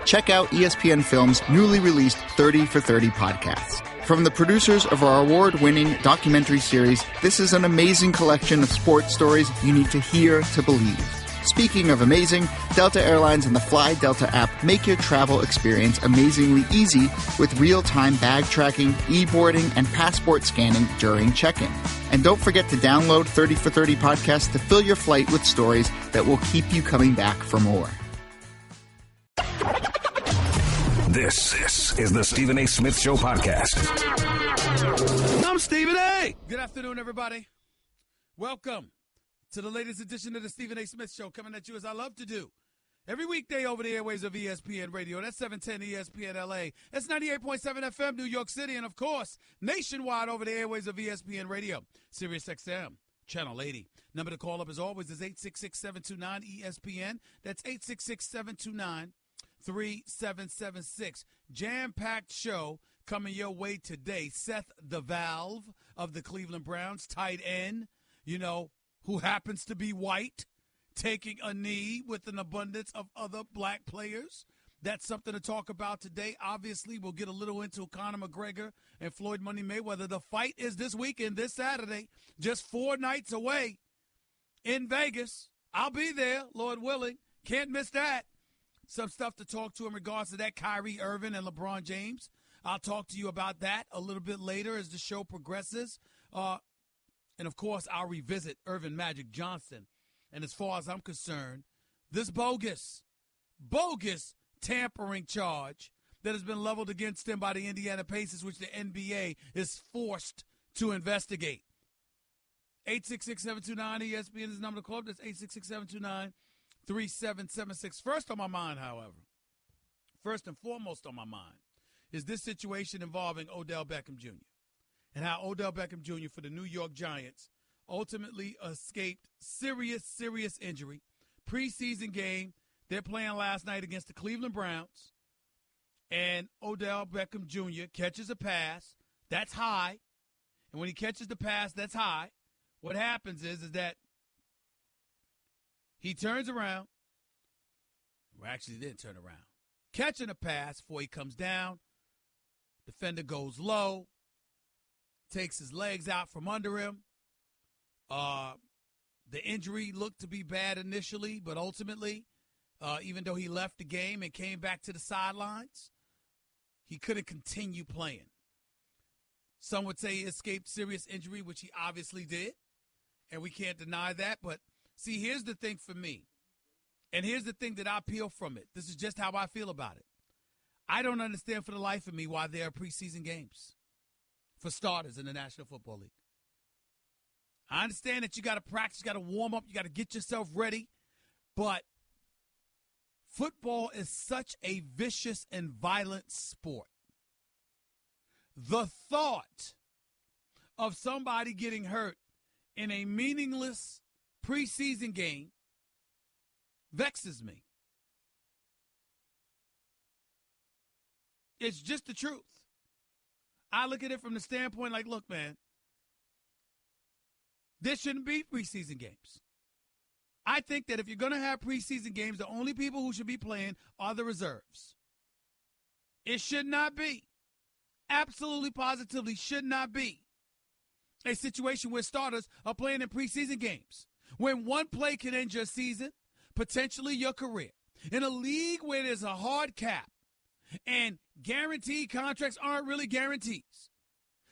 check out ESPN Film's newly released 30 for 30 podcast. From the producers of our award-winning documentary series, this is an amazing collection of sports stories you need to hear to believe. Speaking of amazing, Delta Airlines and the Fly Delta app make your travel experience amazingly easy with real-time bag tracking, e-boarding, and passport scanning during check-in. And don't forget to download 30 for 30 podcast to fill your flight with stories that will keep you coming back for more. This is the Stephen A. Smith Show podcast. I'm Stephen A. Good afternoon, everybody. Welcome to the latest edition of the Stephen A. Smith Show, coming at you as I love to do. Every weekday over the airways of ESPN Radio. That's 710 ESPN LA. That's 98.7 FM New York City. And, of course, nationwide over the airways of ESPN Radio. Sirius XM, Channel 80. Number to call up, as always, is 866-729-ESPN. That's 866-729-3776. Jam-packed show coming your way today. Seth the Valve of the Cleveland Browns, tight end, who happens to be white, taking a knee with an abundance of other black players. That's something to talk about today. Obviously, we'll get a little into Conor McGregor and Floyd Money Mayweather. The fight is this weekend, this Saturday, just 4 nights away in Vegas. I'll be there, Lord willing. Can't miss that. Some stuff to talk to in regards to that, Kyrie Irving and LeBron James. I'll talk to you about that a little bit later as the show progresses. And, of course, I'll revisit Earvin Magic Johnson. And as far as I'm concerned, this bogus tampering charge that has been leveled against him by the Indiana Pacers, which the NBA is forced to investigate. 866-729-ESPN is the number to call up. That's 866-729-3776. First on my mind, however, first and foremost on my mind, is this situation involving Odell Beckham Jr. and how Odell Beckham Jr. for the New York Giants ultimately escaped serious injury. Preseason game, they're playing last night against the Cleveland Browns, and Odell Beckham Jr. catches a pass. That's high. And when he catches the pass, that's high. What happens is that he turns around. Well, actually, he didn't turn around. Catching a pass before he comes down. Defender goes low. Takes his legs out from under him. The injury looked to be bad initially, but ultimately, even though he left the game and came back to the sidelines, he couldn't continue playing. Some would say he escaped serious injury, which he obviously did, and we can't deny that. But, see, here's the thing for me, and here's the thing that I peel from it. This is just how I feel about it. I don't understand for the life of me why there are preseason games for starters in the National Football League. I understand that you got to practice, you got to warm up, you got to get yourself ready, but football is such a vicious and violent sport. The thought of somebody getting hurt in a meaningless preseason game vexes me. It's just the truth. I look at it from the standpoint like, look, man, there shouldn't be preseason games. I think that if you're going to have preseason games, the only people who should be playing are the reserves. It should not be. Absolutely, positively should not be a situation where starters are playing in preseason games. When one play can end your season, potentially your career. In a league where there's a hard cap and guaranteed contracts aren't really guarantees.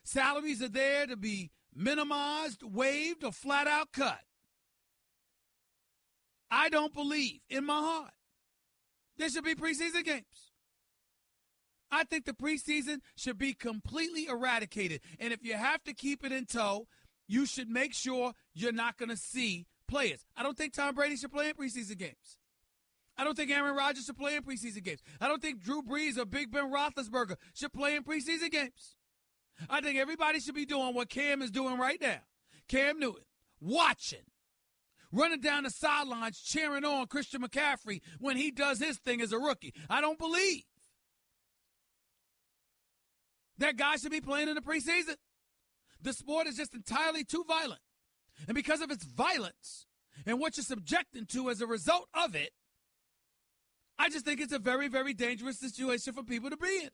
Salaries are there to be minimized, waived, or flat out cut. I don't believe in my heart there should be preseason games. I think the preseason should be completely eradicated. And if you have to keep it in tow, you should make sure you're not going to see players. I don't think Tom Brady should play in preseason games. I don't think Aaron Rodgers should play in preseason games. I don't think Drew Brees or Big Ben Roethlisberger should play in preseason games. I think everybody should be doing what Cam is doing right now. Cam Newton, watching, running down the sidelines, cheering on Christian McCaffrey when he does his thing as a rookie. I don't believe that guy should be playing in the preseason. The sport is just entirely too violent. And because of its violence and what you're subjecting to as a result of it, I just think it's a very, very dangerous situation for people to be in.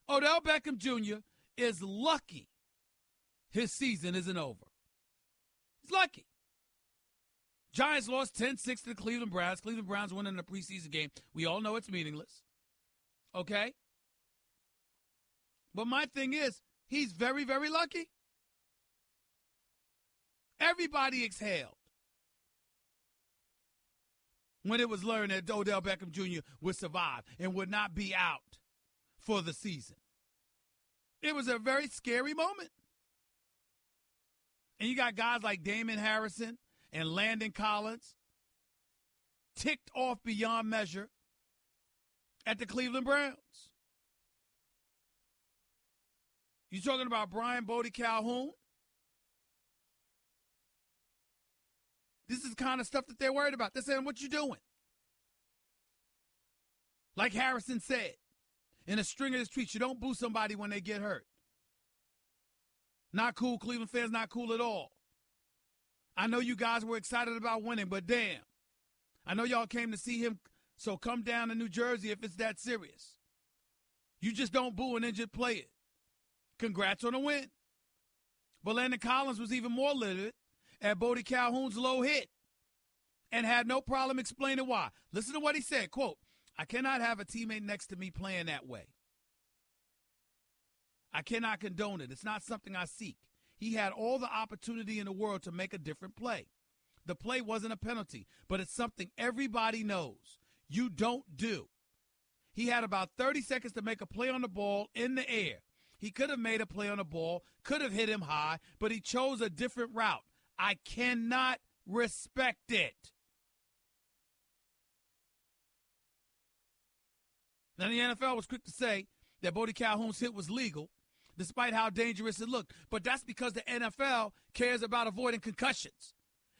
Odell Beckham Jr. is lucky his season isn't over. He's lucky. Giants lost 10-6 to the Cleveland Browns. Cleveland Browns winning the preseason game. We all know it's meaningless. Okay? But my thing is, he's very, very lucky. Everybody exhaled when it was learned that Odell Beckham Jr. would survive and would not be out for the season. It was a very scary moment. And you got guys like Damon Harrison and Landon Collins ticked off beyond measure at the Cleveland Browns. You talking about Brian Bodie Calhoun? This is the kind of stuff that they're worried about. They're saying, what you doing? Like Harrison said in a string of his tweets, you don't boo somebody when they get hurt. Not cool. Cleveland fans, not cool at all. I know you guys were excited about winning, but damn. I know y'all came to see him, so come down to New Jersey if it's that serious. You just don't boo an injured player. Congrats on the win. But Landon Collins was even more livid at Bodie Calhoun's low hit and had no problem explaining why. Listen to what he said, quote, I cannot have a teammate next to me playing that way. I cannot condone it. It's not something I seek. He had all the opportunity in the world to make a different play. The play wasn't a penalty, but it's something everybody knows you don't do. He had about 30 seconds to make a play on the ball in the air. He could have made a play on the ball, could have hit him high, but he chose a different route. I cannot respect it. Now, the NFL was quick to say that Bodie Calhoun's hit was legal, despite how dangerous it looked. But that's because the NFL cares about avoiding concussions.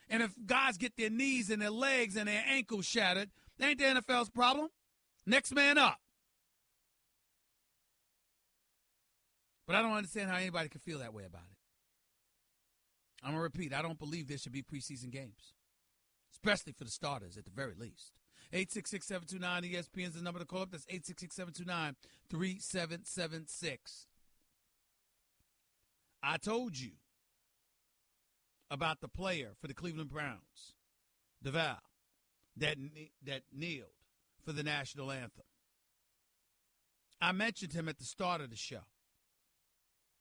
And if guys get their knees and their legs and their ankles shattered, that ain't the NFL's problem. Next man up. But I don't understand how anybody can feel that way about it. I'm going to repeat, I don't believe there should be preseason games, especially for the starters at the very least. 866-729-ESPN is the number to call up. That's 866-729-3776. I told you about the player for the Cleveland Browns, DeVal, that kneeled for the national anthem. I mentioned him at the start of the show.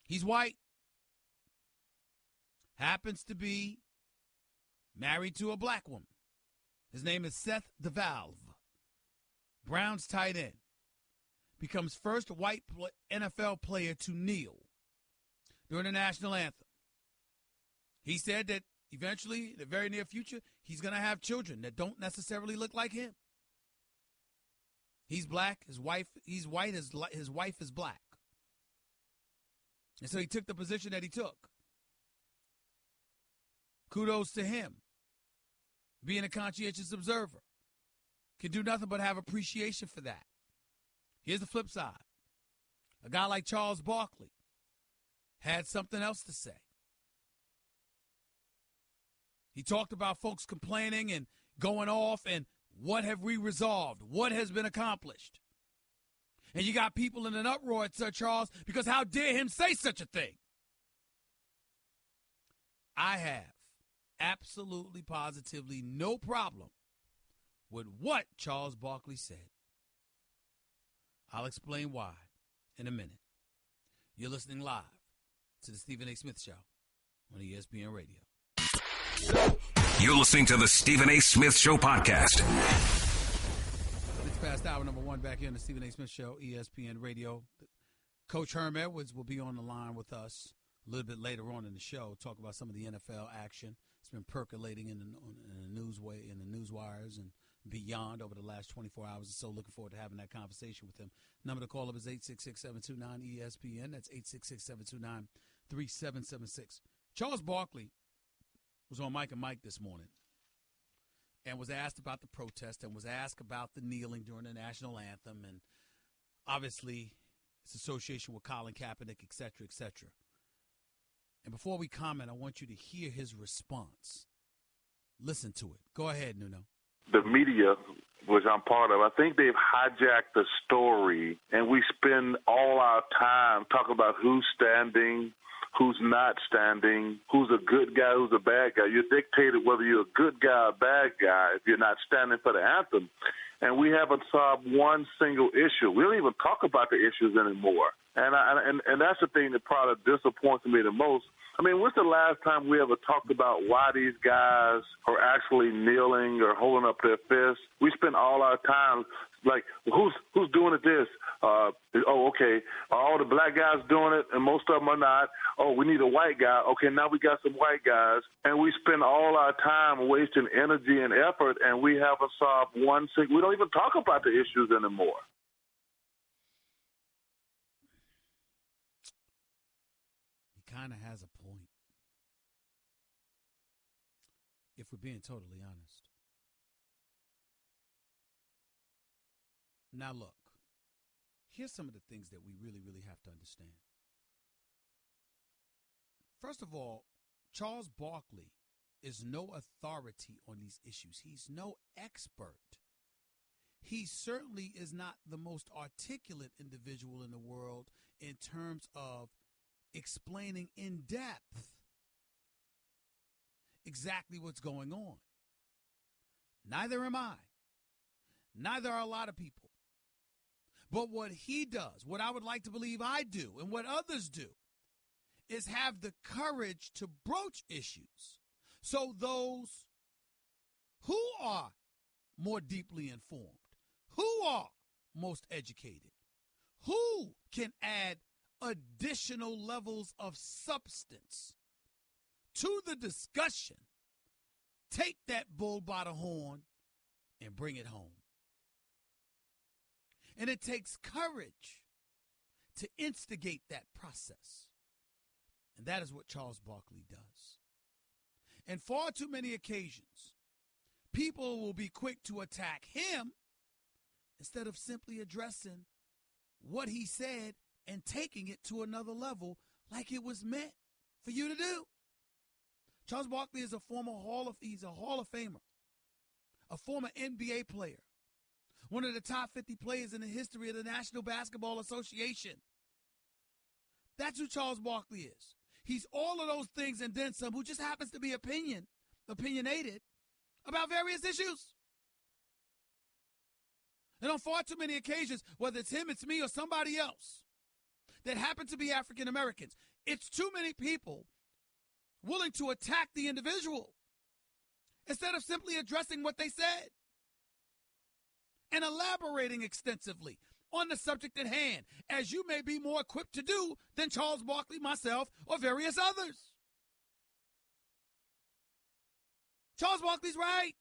He's white. Happens to be married to a black woman. His name is Seth DeValve. Browns tight end. Becomes first white NFL player to kneel during the national anthem. He said that eventually, in the very near future, he's going to have children that don't necessarily look like him. He's black. He's white. His wife is black. And so he took the position that he took. Kudos to him. Being a conscientious observer. Can do nothing but have appreciation for that. Here's the flip side. A guy like Charles Barkley had something else to say. He talked about folks complaining and going off and what have we resolved? What has been accomplished? And you got people in an uproar at Sir Charles because how dare him say such a thing? I have absolutely, positively no problem with what Charles Barkley said. I'll explain why in a minute. You're listening live to the Stephen A. Smith Show on ESPN Radio. You're listening to the Stephen A. Smith Show podcast. It's past hour number one back here on the Stephen A. Smith Show, ESPN Radio. Coach Herm Edwards will be on the line with us a little bit later on in the show, talk about some of the NFL action. It's been percolating in the news wires and beyond over the last 24 hours. So looking forward to having that conversation with him. Number to call up is 866-729-ESPN. That's 866-729-3776. Charles Barkley was on Mike and Mike this morning and was asked about the protest and was asked about the kneeling during the national anthem and obviously its association with Colin Kaepernick, et cetera, et cetera. And before we comment, I want you to hear his response. Listen to it. Go ahead, Nuno. the media, which I'm part of, I think they've hijacked the story, and we spend all our time talking about who's standing, who's not standing, who's a good guy, who's a bad guy. You're dictated whether you're a good guy or a bad guy if you're not standing for the anthem. And we haven't solved one single issue. We don't even talk about the issues anymore. And that's the thing that probably disappoints me the most. I mean, when's the last time we ever talked about why these guys are actually kneeling or holding up their fists? We spend all our time like, who's doing it this? Okay, are all the black guys doing it, and most of them are not? Oh, we need a white guy. Okay, now we got some white guys. And we spend all our time wasting energy and effort, and we haven't solved one single. We don't even talk about the issues anymore. He kind of has a point, if we're being totally honest. Now, look, here's some of the things that we really, really have to understand. First of all, Charles Barkley is no authority on these issues. He's no expert. He certainly is not the most articulate individual in the world in terms of explaining in depth exactly what's going on. Neither am I. Neither are a lot of people. But what he does, what I would like to believe I do, and what others do, is have the courage to broach issues. So those who are more deeply informed, who are most educated, who can add additional levels of substance to the discussion, take that bull by the horn and bring it home. And it takes courage to instigate that process. And that is what Charles Barkley does. And far too many occasions, people will be quick to attack him instead of simply addressing what he said and taking it to another level like it was meant for you to do. Charles Barkley is he's a Hall of Famer, a former NBA player, one of the top 50 players in the history of the National Basketball Association. That's who Charles Barkley is. He's all of those things and then some, who just happens to be opinionated about various issues. And on far too many occasions, whether it's him, it's me, or somebody else that happen to be African Americans, it's too many people willing to attack the individual instead of simply addressing what they said and elaborating extensively on the subject at hand, as you may be more equipped to do than Charles Barkley, myself, or various others. Charles Barkley's right.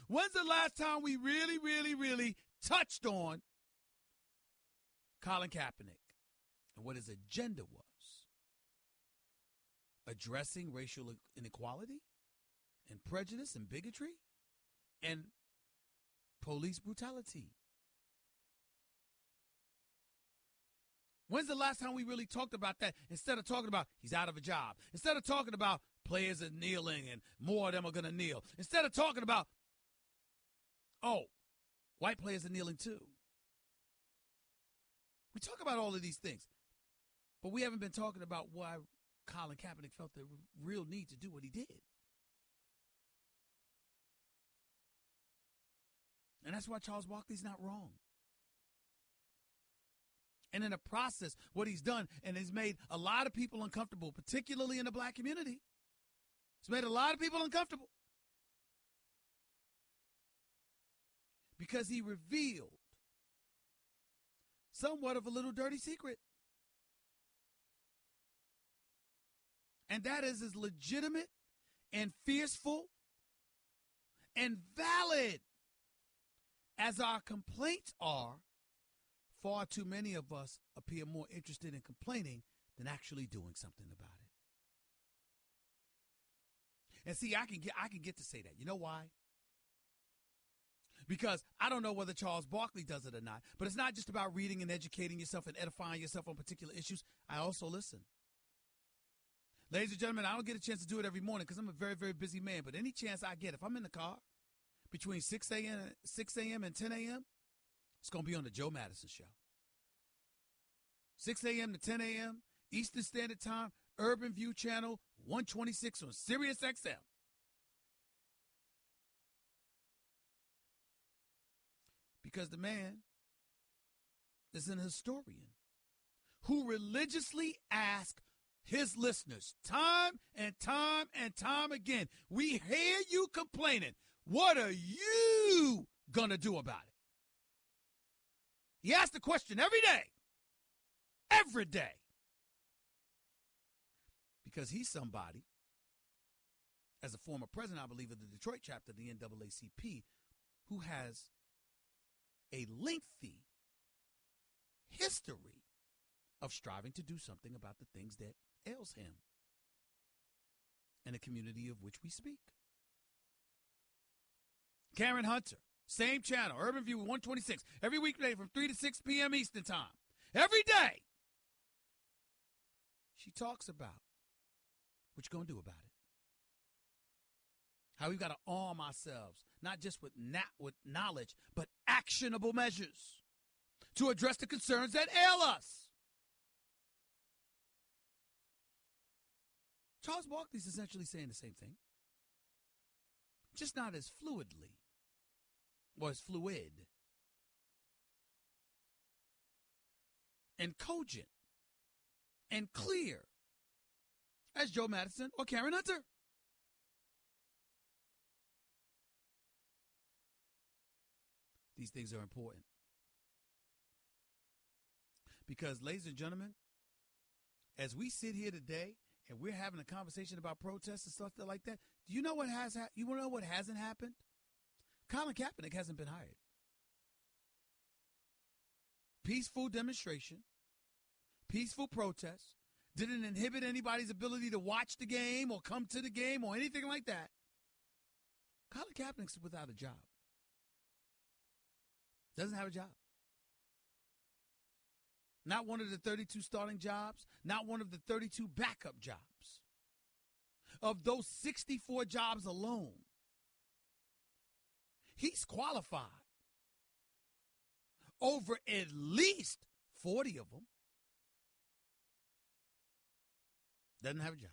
When's the last time we really touched on Colin Kaepernick and what his agenda was? Addressing racial inequality and prejudice and bigotry and police brutality. When's the last time we really talked about that instead of talking about he's out of a job? Instead of talking about players are kneeling and more of them are going to kneel. Instead of talking about, oh, white players are kneeling too. We talk about all of these things, but we haven't been talking about why Colin Kaepernick felt the real need to do what he did. And that's why Charles Barkley's not wrong. And in the process, what he's done, and has made a lot of people uncomfortable, particularly in the black community. It's made a lot of people uncomfortable. Because he revealed somewhat of a little dirty secret. And that is as legitimate and fierceful and valid as our complaints are. Far too many of us appear more interested in complaining than actually doing something about it. And see, I can get to say that. You know why? Because I don't know whether Charles Barkley does it or not, but it's not just about reading and educating yourself and edifying yourself on particular issues. I also listen. Ladies and gentlemen, I don't get a chance to do it every morning because I'm a very, very busy man, but any chance I get, if I'm in the car between 6 a.m. and 10 a.m., it's going to be on the Joe Madison Show. 6 a.m. to 10 a.m. Eastern Standard Time, Urban View Channel 126 on Sirius XM. Because the man is an historian who religiously asks his listeners time and time and time again, we hear you complaining. What are you going to do about it? He asks the question every day. Every day. Because he's somebody, as a former president, I believe, of the Detroit chapter of the NAACP, who has a lengthy history of striving to do something about the things that ails him and the community of which we speak. Karen Hunter, same channel, Urban View 126, every weekday from 3 to 6 p.m. Eastern Time. Every day, she talks about what you're going to do about it. How we've got to arm ourselves, not just with knowledge, but actionable measures to address the concerns that ail us. Charles Barkley's essentially saying the same thing, just not as fluidly or as fluid and cogent and clear as Joe Madison or Karen Hunter. These things are important. Because, ladies and gentlemen, as we sit here today and we're having a conversation about protests and stuff like that, do you know what you want to know what hasn't happened? Colin Kaepernick hasn't been hired. Peaceful demonstration, peaceful protest, didn't inhibit anybody's ability to watch the game or come to the game or anything like that. Colin Kaepernick's without a job. Doesn't have a job. Not one of the 32 starting jobs, not one of the 32 backup jobs. Of those 64 jobs alone, he's qualified over at least 40 of them. Doesn't have a job.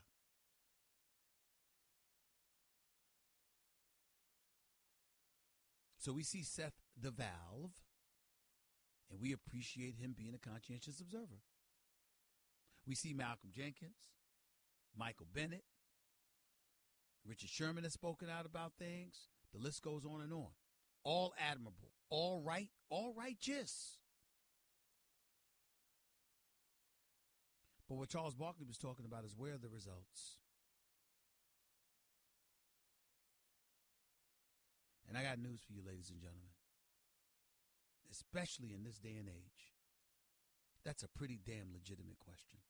So we see Seth the Valve, and we appreciate him being a conscientious observer. We see Malcolm Jenkins, Michael Bennett, Richard Sherman has spoken out about things. The list goes on and on. All admirable, all right, all righteous. But what Charles Barkley was talking about is where are the results? And I got news for you, ladies and gentlemen. Especially in this day and age, that's a pretty damn legitimate question.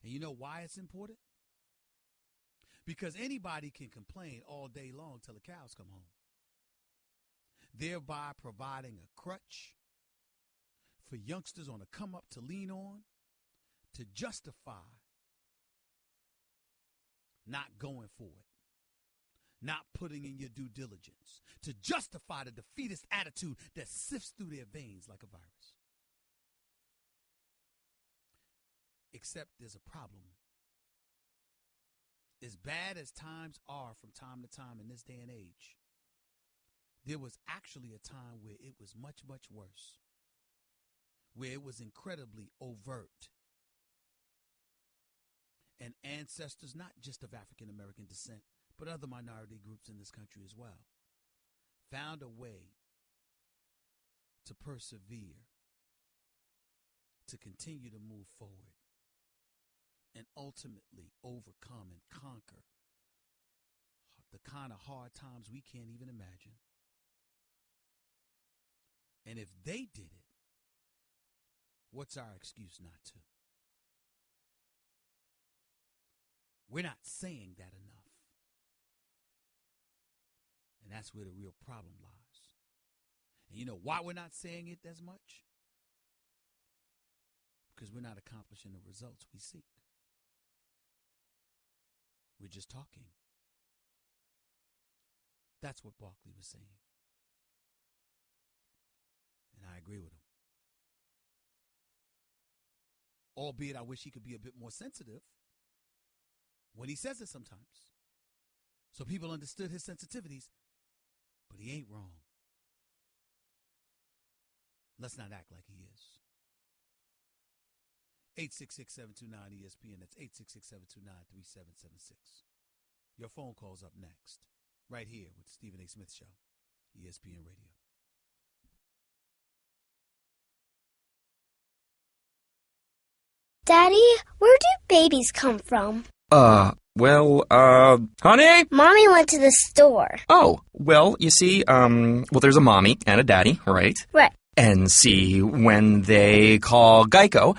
And you know why it's important? Because anybody can complain all day long till the cows come home, thereby providing a crutch for youngsters on a come up to lean on to justify not going for it, not putting in your due diligence, to justify the defeatist attitude that sifts through their veins like a virus. Except there's a problem. As bad as times are from time to time in this day and age, there was actually a time where it was much, much worse, where it was incredibly overt. And ancestors, not just of African American descent, but other minority groups in this country as well, found a way to persevere, to continue to move forward, and ultimately overcome and conquer the kind of hard times we can't even imagine. And if they did it, what's our excuse not to? We're not saying that enough. And that's where the real problem lies. And you know why we're not saying it as much? Because we're not accomplishing the results we seek. We're just talking. That's what Barkley was saying. And I agree with him. Albeit I wish he could be a bit more sensitive when he says it sometimes. So people understood his sensitivities, but he ain't wrong. Let's not act like he is. 866-729-ESPN. That's 866-729-3776. Your phone call's up next, right here with the Stephen A. Smith Show, ESPN Radio. Daddy, where do babies come from? Honey? Mommy went to the store. Oh, well, you see, there's a mommy and a daddy, right? Right. And see, when they call Geico,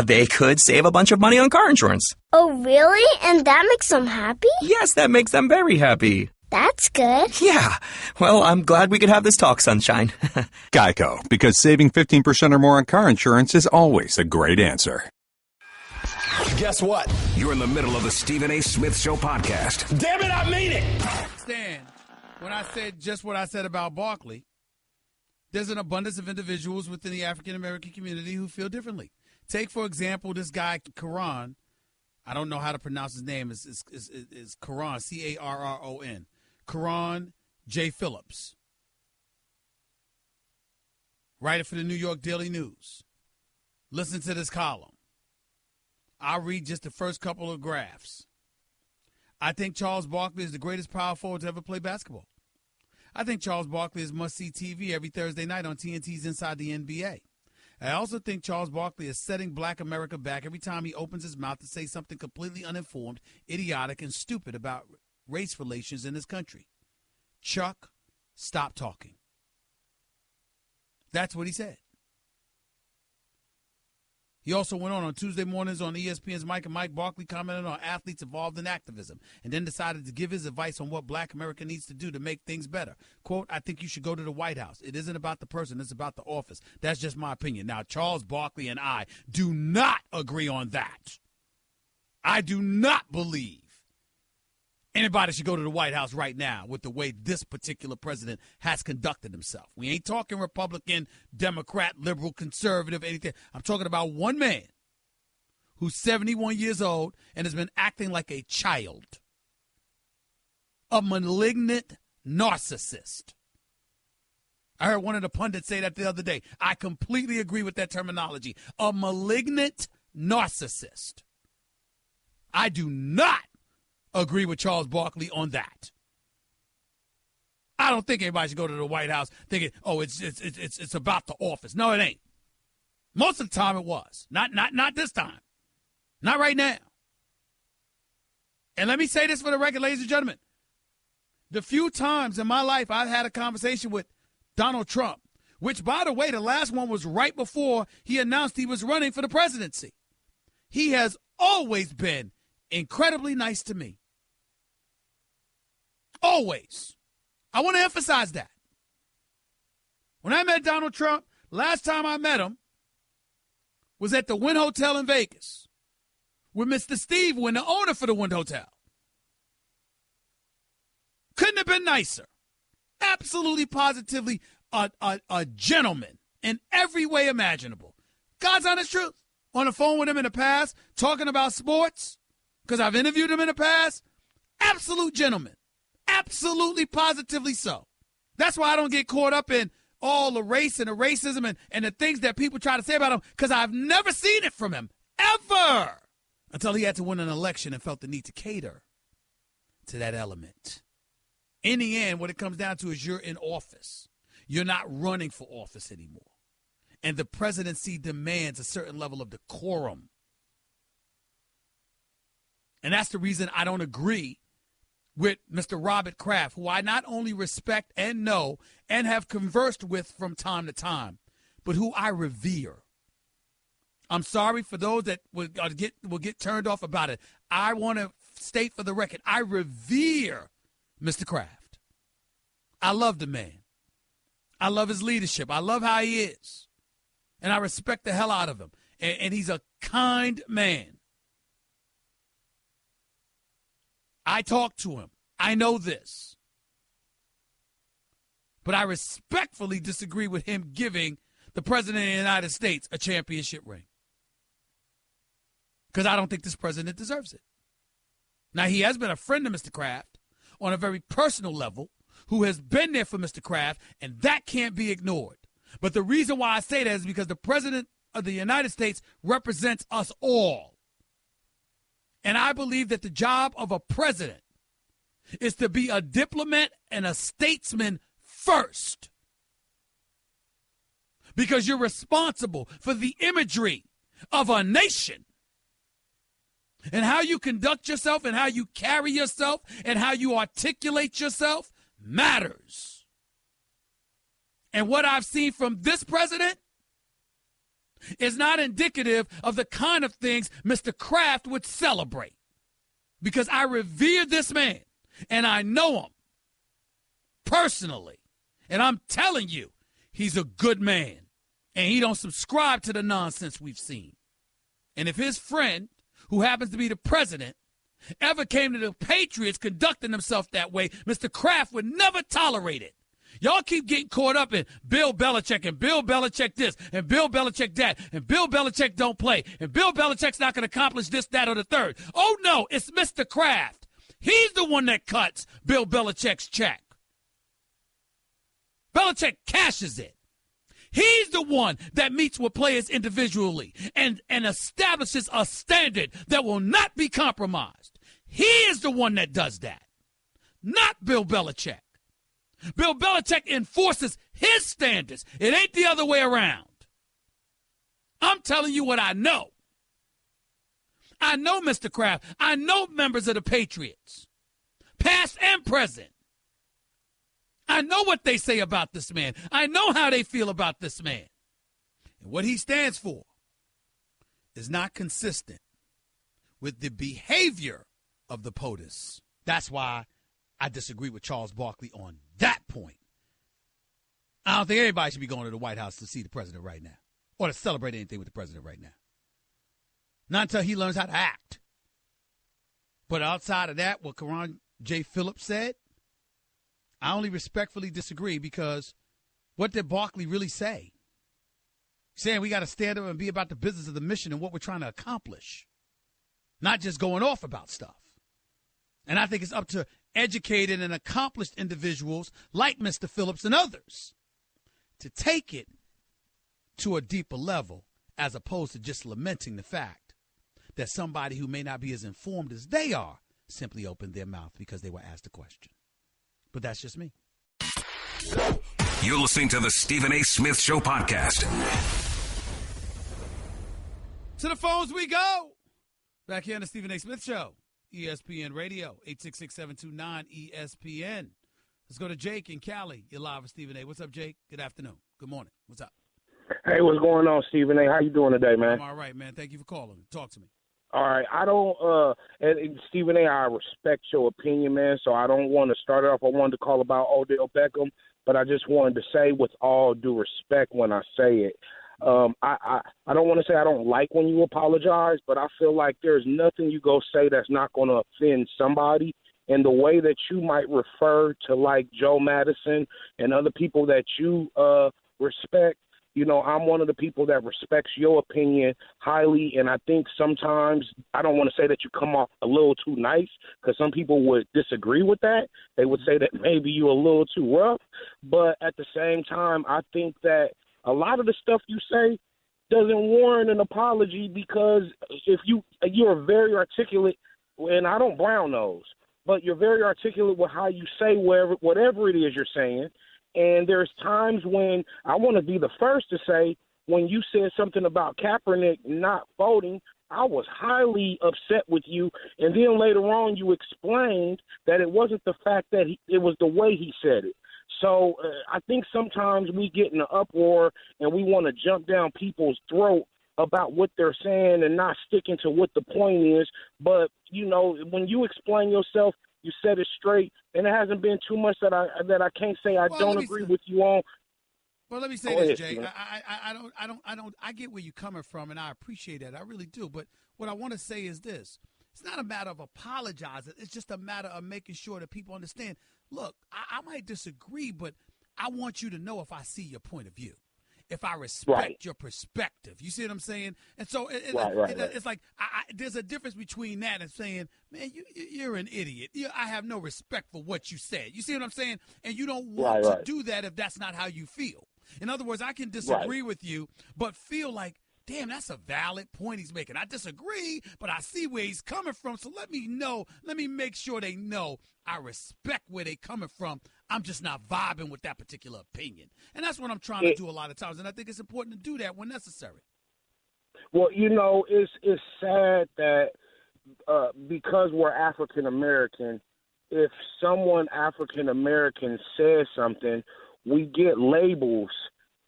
they could save a bunch of money on car insurance. Oh, really? And that makes them happy? Yes, that makes them very happy. That's good. Yeah. Well, I'm glad we could have this talk, sunshine. Geico, because saving 15% or more on car insurance is always a great answer. Guess what? You're in the middle of the Stephen A. Smith Show podcast. Damn it, I mean it! Stan, when I said just what I said about Barkley, there's an abundance of individuals within the African-American community who feel differently. Take, for example, this guy, Caron. I don't know how to pronounce his name. It's Caron, C-A-R-R-O-N. Caron J. Phillips. Writer for the New York Daily News. Listen to this column. I'll read just the first couple of graphs. I think Charles Barkley is the greatest power forward to ever play basketball. I think Charles Barkley is must-see TV every Thursday night on TNT's Inside the NBA. I also think Charles Barkley is setting black America back every time he opens his mouth to say something completely uninformed, idiotic, and stupid about race relations in this country. Chuck, stop talking. That's what he said. He also went on Tuesday mornings on ESPN's Mike and Mike. Barkley commented on athletes involved in activism and then decided to give his advice on what black America needs to do to make things better. Quote, I think you should go to the White House. It isn't about the person. It's about the office. That's just my opinion. Now, Charles Barkley and I do not agree on that. I do not believe anybody should go to the White House right now with the way this particular president has conducted himself. We ain't talking Republican, Democrat, liberal, conservative, anything. I'm talking about one man who's 71 years old and has been acting like a child, a malignant narcissist. I heard one of the pundits say that the other day. I completely agree with that terminology. A malignant narcissist. I do not agree with Charles Barkley on that. I don't think anybody should go to the White House thinking, oh, it's about the office. No, it ain't. Most of the time it was. Not this time. Not right now. And let me say this for the record, ladies and gentlemen. The few times in my life I've had a conversation with Donald Trump, which, by the way, the last one was right before he announced he was running for the presidency. He has always been incredibly nice to me. Always. I want to emphasize that. When I met Donald Trump, last time I met him was at the Wynn Hotel in Vegas with Mr. Steve Wynn, the owner for the Wynn Hotel. Couldn't have been nicer. Absolutely, positively a gentleman in every way imaginable. God's honest truth. On the phone with him in the past, talking about sports, because I've interviewed him in the past. Absolute gentleman. Absolutely, positively so. That's why I don't get caught up in all the race and the racism and the things that people try to say about him, because I've never seen it from him, ever, until he had to win an election and felt the need to cater to that element. In the end, what it comes down to is you're in office. You're not running for office anymore. And the presidency demands a certain level of decorum. And that's the reason I don't agree with Mr. Robert Kraft, who I not only respect and know and have conversed with from time to time, but who I revere. I'm sorry for those that will get turned off about it. I want to state for the record, I revere Mr. Kraft. I love the man. I love his leadership. I love how he is. And I respect the hell out of him. And he's a kind man. I talk to him. I know this. But I respectfully disagree with him giving the President of the United States a championship ring. Because I don't think this president deserves it. Now, he has been a friend of Mr. Kraft on a very personal level, who has been there for Mr. Kraft, and that can't be ignored. But the reason why I say that is because the President of the United States represents us all. And I believe that the job of a president is to be a diplomat and a statesman first. Because you're responsible for the imagery of a nation. And how you conduct yourself and how you carry yourself and how you articulate yourself matters. And what I've seen from this president is not indicative of the kind of things Mr. Kraft would celebrate. Because I revere this man and I know him personally. And I'm telling you, he's a good man. And he don't subscribe to the nonsense we've seen. And if his friend, who happens to be the president, ever came to the Patriots conducting himself that way, Mr. Kraft would never tolerate it. Y'all keep getting caught up in Bill Belichick and Bill Belichick this and Bill Belichick that and Bill Belichick don't play and Bill Belichick's not going to accomplish this, that, or the third. Oh, no, it's Mr. Kraft. He's the one that cuts Bill Belichick's check. Belichick cashes it. He's the one that meets with players individually and establishes a standard that will not be compromised. He is the one that does that, not Bill Belichick. Bill Belichick enforces his standards. It ain't the other way around. I'm telling you what I know. I know Mr. Kraft. I know members of the Patriots, past and present. I know what they say about this man. I know how they feel about this man. And what he stands for is not consistent with the behavior of the POTUS. That's why I disagree with Charles Barkley on that point. I don't think anybody should be going to the White House to see the president right now or to celebrate anything with the president right now. Not until he learns how to act. But outside of that, what Karan J. Phillips said, I only respectfully disagree because what did Barkley really say? Saying we got to stand up and be about the business of the mission and what we're trying to accomplish, not just going off about stuff. And I think it's up to educated and accomplished individuals like Mr. Phillips and others to take it to a deeper level as opposed to just lamenting the fact that somebody who may not be as informed as they are simply opened their mouth because they were asked a question. But that's just me. You're listening to the Stephen A. Smith Show podcast. To the phones we go. Back here on the Stephen A. Smith Show. ESPN Radio, 866-729-ESPN. Let's go to Jake in Cali. You're live with Stephen A. What's up, Jake? Good afternoon. Good morning. What's up? Hey, what's going on, Stephen A.? How you doing today, man? I'm all right, man. Thank you for calling. Talk to me. All right. I don't, and Stephen A., I respect your opinion, man, so I don't want to start it off. I wanted to call about Odell Beckham, but I just wanted to say with all due respect when I say it, I don't want to say I don't like when you apologize, but I feel like there's nothing you go say that's not going to offend somebody. And the way that you might refer to, like, Joe Madison and other people that you respect, you know, I'm one of the people that respects your opinion highly, and I think sometimes I don't want to say that you come off a little too nice because some people would disagree with that. They would say that maybe you're a little too rough, but at the same time, I think that a lot of the stuff you say doesn't warrant an apology because if you're very articulate, and I don't brown nose, but you're very articulate with how you say whatever it is you're saying. And there's times when I want to be the first to say when you said something about Kaepernick not voting, I was highly upset with you. And then later on you explained that it wasn't the fact that it was the way he said it. So I think sometimes we get in an uproar and we want to jump down people's throat about what they're saying and not sticking to what the point is. But, you know, when you explain yourself, you said it straight, and it hasn't been too much that I can't say I don't agree with you on. Well, let me say this, Jay. I get where you're coming from, and I appreciate that. I really do. But what I want to say is this. It's not a matter of apologizing. It's just a matter of making sure that people understand, look, I might disagree, but I want you to know if I see your point of view, if I respect Right. your perspective. You see what I'm saying? And so Right. it's like there's a difference between that and saying, man, you're an idiot. I have no respect for what you said. You see what I'm saying? And you don't want to do that if that's not how you feel. In other words, I can disagree with you, but feel like, damn, that's a valid point he's making. I disagree, but I see where he's coming from. So let me make sure they know I respect where they're coming from. I'm just not vibing with that particular opinion. And that's what I'm trying to do a lot of times. And I think it's important to do that when necessary. Well, it's sad that because we're African American, if someone African American says something, we get labels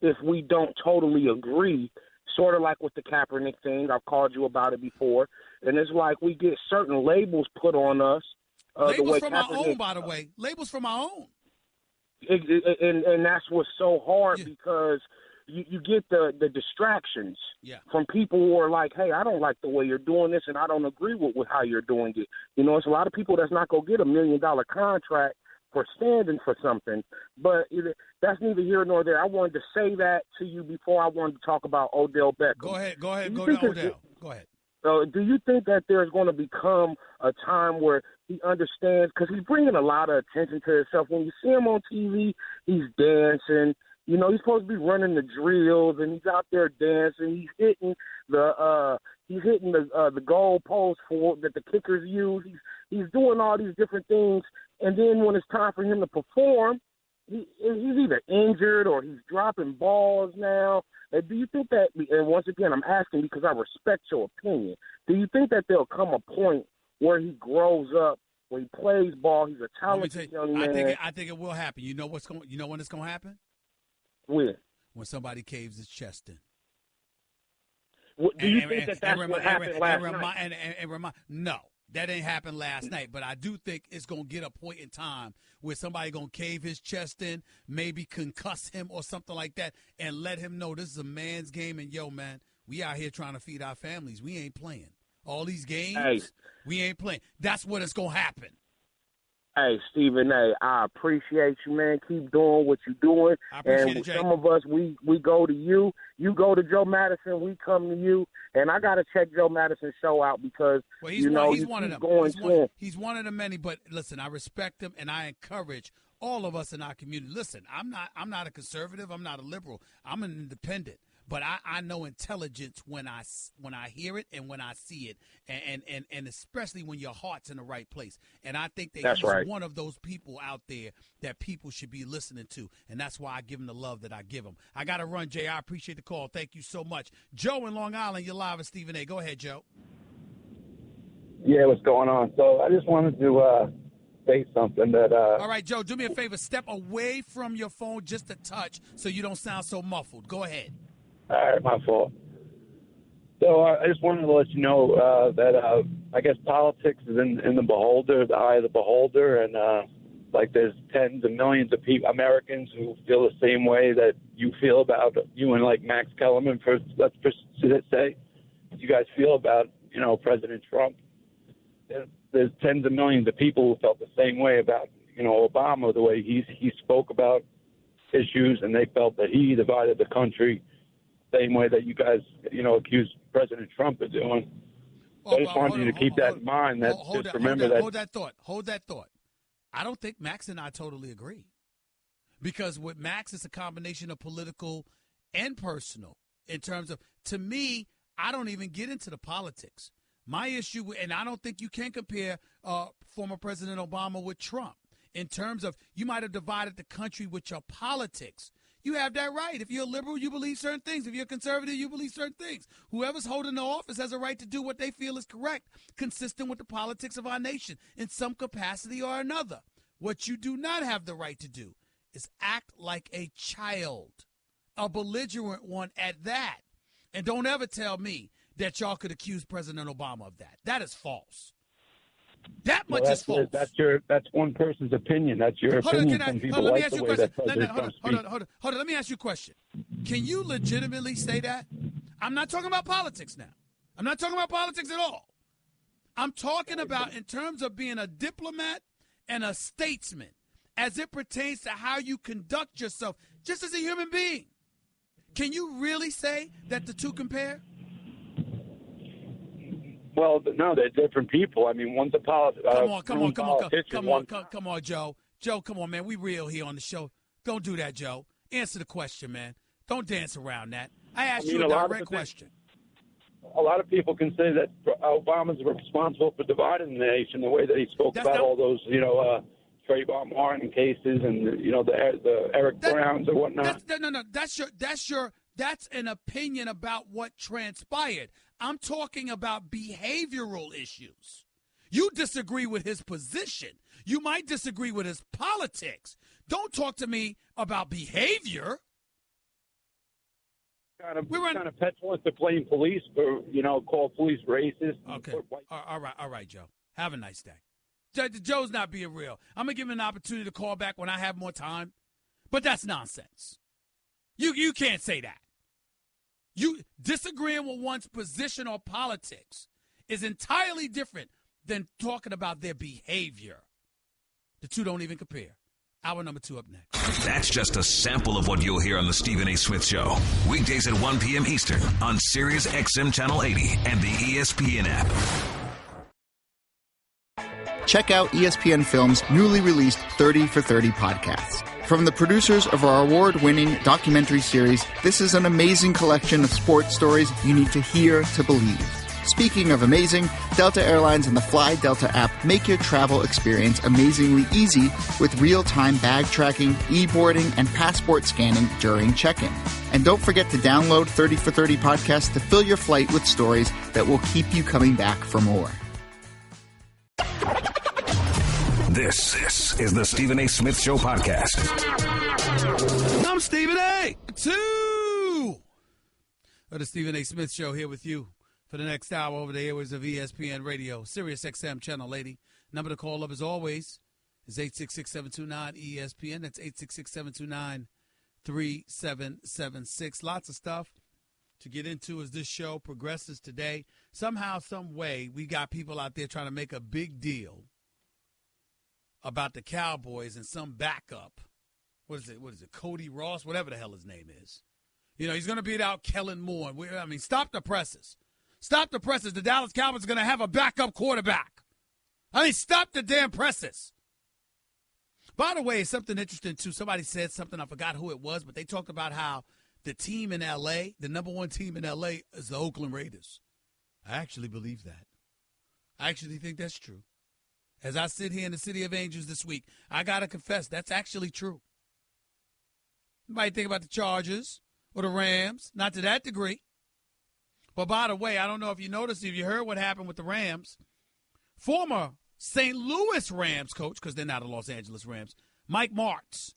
if we don't totally agree. Sort of like with the Kaepernick thing, I've called you about it before, and it's like we get certain labels put on us. Labels from our own, by the way. Labels from our own. And that's what's so hard because you get the distractions from people who are like, hey, I don't like the way you're doing this, and I don't agree with how you're doing it. It's a lot of people that's not going to get $1 million contract for standing for something, but that's neither here nor there. I wanted to say that to you before I wanted to talk about Odell Beckham. Go ahead. Go to Odell. Go ahead. Do you think that there's going to become a time where he understands, because he's bringing a lot of attention to himself. When you see him on TV, he's dancing. He's supposed to be running the drills, and he's out there dancing. He's hitting the goal post for that the kickers use. He's doing all these different things. And then when it's time for him to perform, he's either injured or he's dropping balls now. And do you think that, and once again, I'm asking because I respect your opinion, do you think that there'll come a point where he grows up, where he plays ball, he's a talented young man? I think it will happen. You know when it's going to happen? When? When somebody caves his chest in. Do you think that's what happened last night? No. That ain't happened last night, but I do think it's going to get a point in time where somebody going to cave his chest in, maybe concuss him or something like that, and let him know this is a man's game. And, yo, man, we out here trying to feed our families. We ain't playing. All these games, we ain't playing. That's what it's going to happen. Hey, Stephen A., I appreciate you, man. Keep doing what you're doing. I appreciate and it, Jay. Some of us, we go to you. You go to Joe Madison. We come to you. And I got to check Joe Madison's show out because, he's one of them. He's one of the many. But, listen, I respect him, and I encourage all of us in our community. Listen, I'm not a conservative. I'm not a liberal. I'm an independent. But I know intelligence when I hear it and when I see it, and especially when your heart's in the right place. And I think that he's one of those people out there that people should be listening to, and that's why I give him the love that I give him. I got to run, Jay. I appreciate the call. Thank you so much. Joe in Long Island, you're live with Stephen A. Go ahead, Joe. Yeah, what's going on? So I just wanted to say something that All right, Joe, do me a favor. Step away from your phone just a touch so you don't sound so muffled. Go ahead. All right, my fault. So I just wanted to let you know that I guess politics is in the beholder, the eye of the beholder, and like there's tens of millions of Americans who feel the same way that you feel about you and like Max Kellerman, let's say, you guys feel about President Trump. There's tens of millions of people who felt the same way about Obama, the way he spoke about issues, and they felt that he divided the country. Same way that you guys, accuse President Trump of doing. So I just wanted you to keep that in mind. Hold that thought. I don't think Max and I totally agree. Because with Max, it's a combination of political and personal in terms of, to me, I don't even get into the politics. My issue, and I don't think you can compare former President Obama with Trump in terms of you might have divided the country with your politics. You have that right. If you're a liberal, you believe certain things. If you're a conservative, you believe certain things. Whoever's holding the office has a right to do what they feel is correct, consistent with the politics of our nation in some capacity or another. What you do not have the right to do is act like a child, a belligerent one at that. And don't ever tell me that y'all could accuse President Obama of that. That is false. That much is false. That's one person's opinion. That's your opinion. Some people like the way that President Trump speaks. Hold on. Let me ask you a question. Can you legitimately say that? I'm not talking about politics now. I'm not talking about politics at all. I'm talking about in terms of being a diplomat and a statesman as it pertains to how you conduct yourself just as a human being. Can you really say that the two compare? Well, no, they're different people. I mean, one's a politician. Come on, Joe. Joe, come on, man. We real here on the show. Don't do that, Joe. Answer the question, man. Don't dance around that. I asked you a direct question. A lot of people can say that Obama's responsible for dividing the nation, the way that he spoke about all those, Trayvon Martin cases and, the Eric Browns and whatnot. That's an opinion about what transpired. I'm talking about behavioral issues. You disagree with his position. You might disagree with his politics. Don't talk to me about behavior. Kind of petulant to blame police for, call police racist. Okay. All right, Joe. Have a nice day. Joe's not being real. I'm going to give him an opportunity to call back when I have more time. But that's nonsense. You can't say that. You disagreeing with one's position or politics is entirely different than talking about their behavior. The two don't even compare. Hour number 2 up next. That's just a sample of what you'll hear on the Stephen A. Smith Show. Weekdays at 1 p.m. Eastern on Sirius XM Channel 80 and the ESPN app. Check out ESPN Films' newly released 30 for 30 podcasts. From the producers of our award-winning documentary series, this is an amazing collection of sports stories you need to hear to believe. Speaking of amazing, Delta Airlines and the Fly Delta app make your travel experience amazingly easy with real-time bag tracking, e-boarding, and passport scanning during check-in. And don't forget to download 30 for 30 podcasts to fill your flight with stories that will keep you coming back for more. This is the Stephen A. Smith Show podcast. I'm Stephen A. 2 of the Stephen A. Smith Show here with you for the next hour over the airways of ESPN Radio, Sirius XM Channel 80. Number to call up, as always, is 866-729-ESPN. That's 866-729-3776. Lots of stuff to get into as this show progresses today. Somehow, some way, we got people out there trying to make a big deal about the Cowboys and some backup. What is it, Cody Ross? Whatever the hell his name is. He's going to beat out Kellen Moore. Stop the presses. Stop the presses. The Dallas Cowboys are going to have a backup quarterback. Stop the damn presses. By the way, something interesting, too. Somebody said something. I forgot who it was, but they talked about how the team in L.A., the number one team in L.A., is the Oakland Raiders. I actually believe that. I actually think that's true. As I sit here in the City of Angels this week, I got to confess, that's actually true. You might think about the Chargers or the Rams, not to that degree. But by the way, I don't know if you noticed, if you heard what happened with the Rams. Former St. Louis Rams coach, because they're not the Los Angeles Rams, Mike Martz,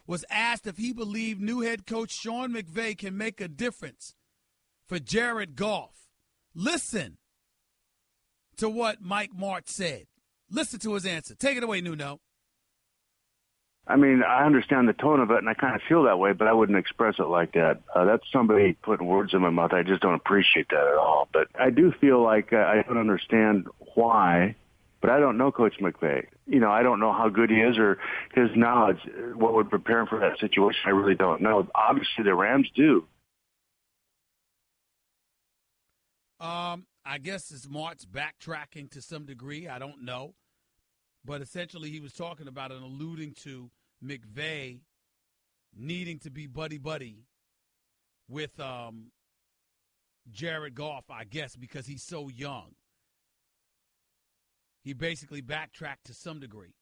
was asked if he believed new head coach Sean McVay can make a difference for Jared Goff. Listen to what Mike Martz said. Listen to his answer. Take it away, Nuno. I understand the tone of it, and I kind of feel that way, but I wouldn't express it like that. That's somebody putting words in my mouth. I just don't appreciate that at all. But I do feel like I don't understand why, but I don't know Coach McVay. I don't know how good he is or his knowledge, what would prepare him for that situation. I really don't know. Obviously, the Rams do. I guess it's Mart's backtracking to some degree. I don't know. But essentially he was talking about and alluding to McVay needing to be buddy-buddy with Jared Goff, I guess, because he's so young. He basically backtracked to some degree.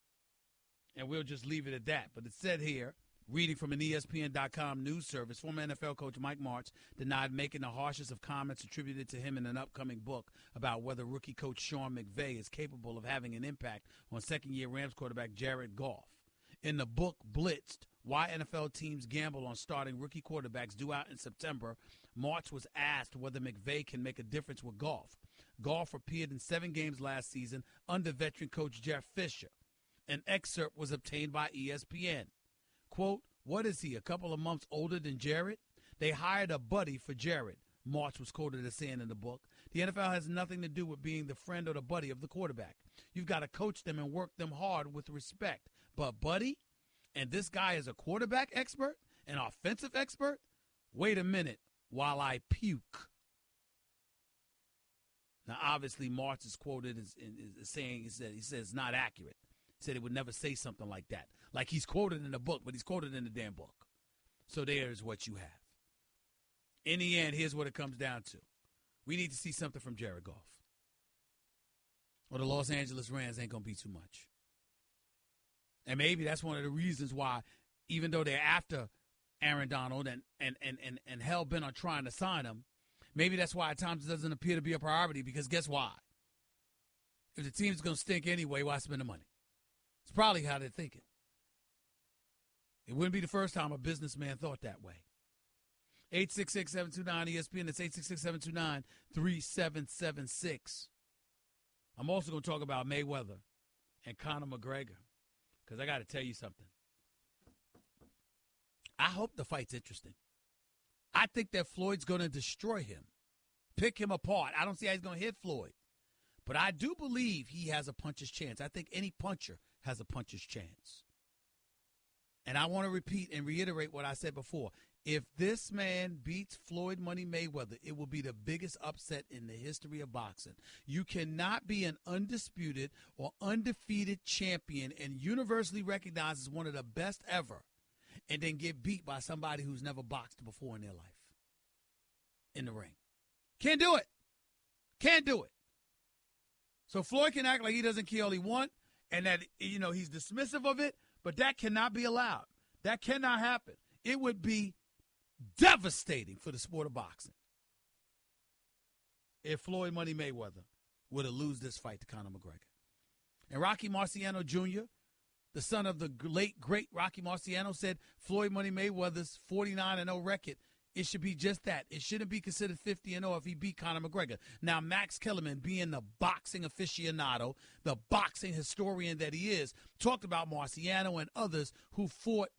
And we'll just leave it at that. But it said here, reading from an ESPN.com news service, former NFL coach Mike Martz denied making the harshest of comments attributed to him in an upcoming book about whether rookie coach Sean McVay is capable of having an impact on second-year Rams quarterback Jared Goff. In the book Blitzed, Why NFL Teams Gamble on Starting Rookie Quarterbacks, due out in September, Martz was asked whether McVay can make a difference with Goff. Goff appeared in 7 games last season under veteran coach Jeff Fisher. An excerpt was obtained by ESPN. Quote, what is he, a couple of months older than Jared? They hired a buddy for Jared, Martz was quoted as saying in the book. The NFL has nothing to do with being the friend or the buddy of the quarterback. You've got to coach them and work them hard with respect. But buddy, and this guy is a quarterback expert, an offensive expert, wait a minute while I puke. Now, obviously, Martz is quoted as saying he said it's not accurate. He said he would never say something like that. Like he's quoted in the book, but he's quoted in the damn book. So there's what you have. In the end, here's what it comes down to. We need to see something from Jared Goff. Or the Los Angeles Rams ain't going to be too much. And maybe that's one of the reasons why, even though they're after Aaron Donald and hell-bent on trying to sign him, maybe that's why at times it doesn't appear to be a priority, because guess why? If the team's going to stink anyway, why spend the money? It's probably how they're thinking. It wouldn't be the first time a businessman thought that way. 866-729-ESPN. That's 866-729-3776. I'm also going to talk about Mayweather and Conor McGregor, because I got to tell you something. I hope the fight's interesting. I think that Floyd's going to destroy him, pick him apart. I don't see how he's going to hit Floyd. But I do believe he has a puncher's chance. I think any puncher has a puncher's chance. And I want to repeat and reiterate what I said before. If this man beats Floyd Money Mayweather, it will be the biggest upset in the history of boxing. You cannot be an undisputed or undefeated champion and universally recognized as one of the best ever and then get beat by somebody who's never boxed before in their life in the ring. Can't do it. Can't do it. So Floyd can act like he doesn't care all he wants and that, he's dismissive of it, but that cannot be allowed. That cannot happen. It would be devastating for the sport of boxing if Floyd Money Mayweather were to lose this fight to Conor McGregor. And Rocky Marciano Jr., the son of the late, great Rocky Marciano, said Floyd Money Mayweather's 49-0 record, it should be just that. It shouldn't be considered 50-0 if he beat Conor McGregor. Now, Max Kellerman, being the boxing aficionado, the boxing historian that he is, talked about Marciano and others who fought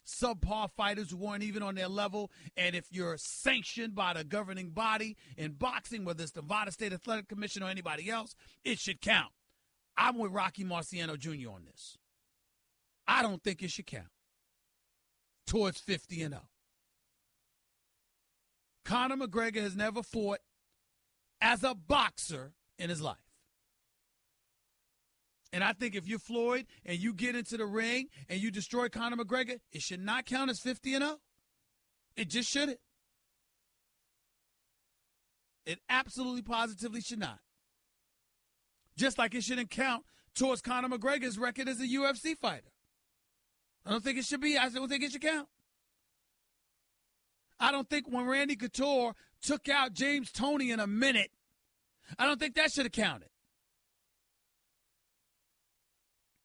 subpar fighters who weren't even on their level. And if you're sanctioned by the governing body in boxing, whether it's the Nevada State Athletic Commission or anybody else, it should count. I'm with Rocky Marciano Jr. on this. I don't think it should count towards 50-0. Conor McGregor has never fought as a boxer in his life. And I think if you're Floyd and you get into the ring and you destroy Conor McGregor, it should not count as 50-0. It just shouldn't. It absolutely positively should not. Just like it shouldn't count towards Conor McGregor's record as a UFC fighter. I don't think it should be. I don't think it should count. I don't think when Randy Couture took out James Toney in a minute, I don't think that should have counted.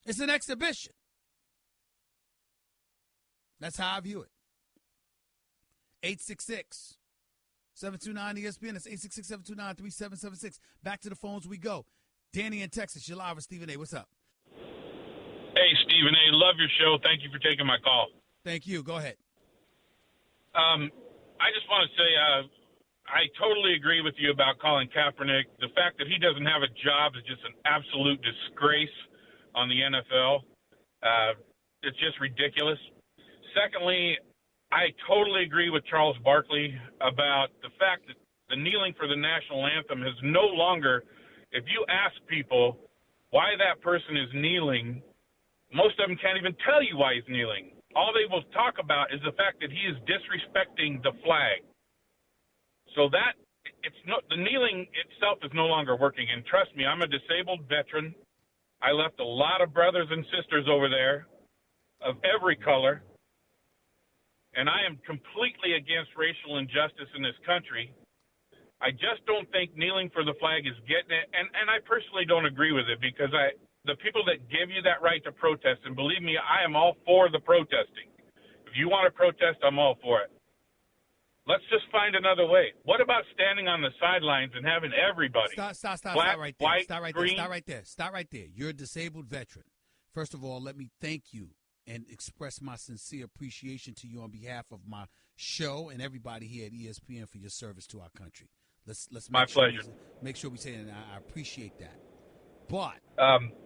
It's an exhibition. That's how I view it. 866-729-ESPN. That's 866-729-3776. Back to the phones we go. Danny in Texas, you're live with Stephen A. What's up? Hey, Stephen A. Love your show. Thank you for taking my call. Thank you. Go ahead. I just want to say I totally agree with you about Colin Kaepernick. The fact that he doesn't have a job is just an absolute disgrace on the NFL. It's just ridiculous. Secondly, I totally agree with Charles Barkley about the fact that the kneeling for the national anthem is no longer, if you ask people why that person is kneeling, most of them can't even tell you why he's kneeling. All they will talk about is the fact that he is disrespecting the flag. So that the kneeling itself is no longer working. And trust me, I'm a disabled veteran. I left a lot of brothers and sisters over there of every color. And I am completely against racial injustice in this country. I just don't think kneeling for the flag is getting it. And I personally don't agree with it because the people that give you that right to protest, and believe me, I am all for the protesting. If you want to protest, I'm all for it. Let's just find another way. What about standing on the sidelines and having everybody? Stop black, right there. White, stop right green. there. Stop right there. You're a disabled veteran. First of all, let me thank you and express my sincere appreciation to you on behalf of my show and everybody here at ESPN for your service to our country. Let's my pleasure. Make sure we say that. I appreciate that. But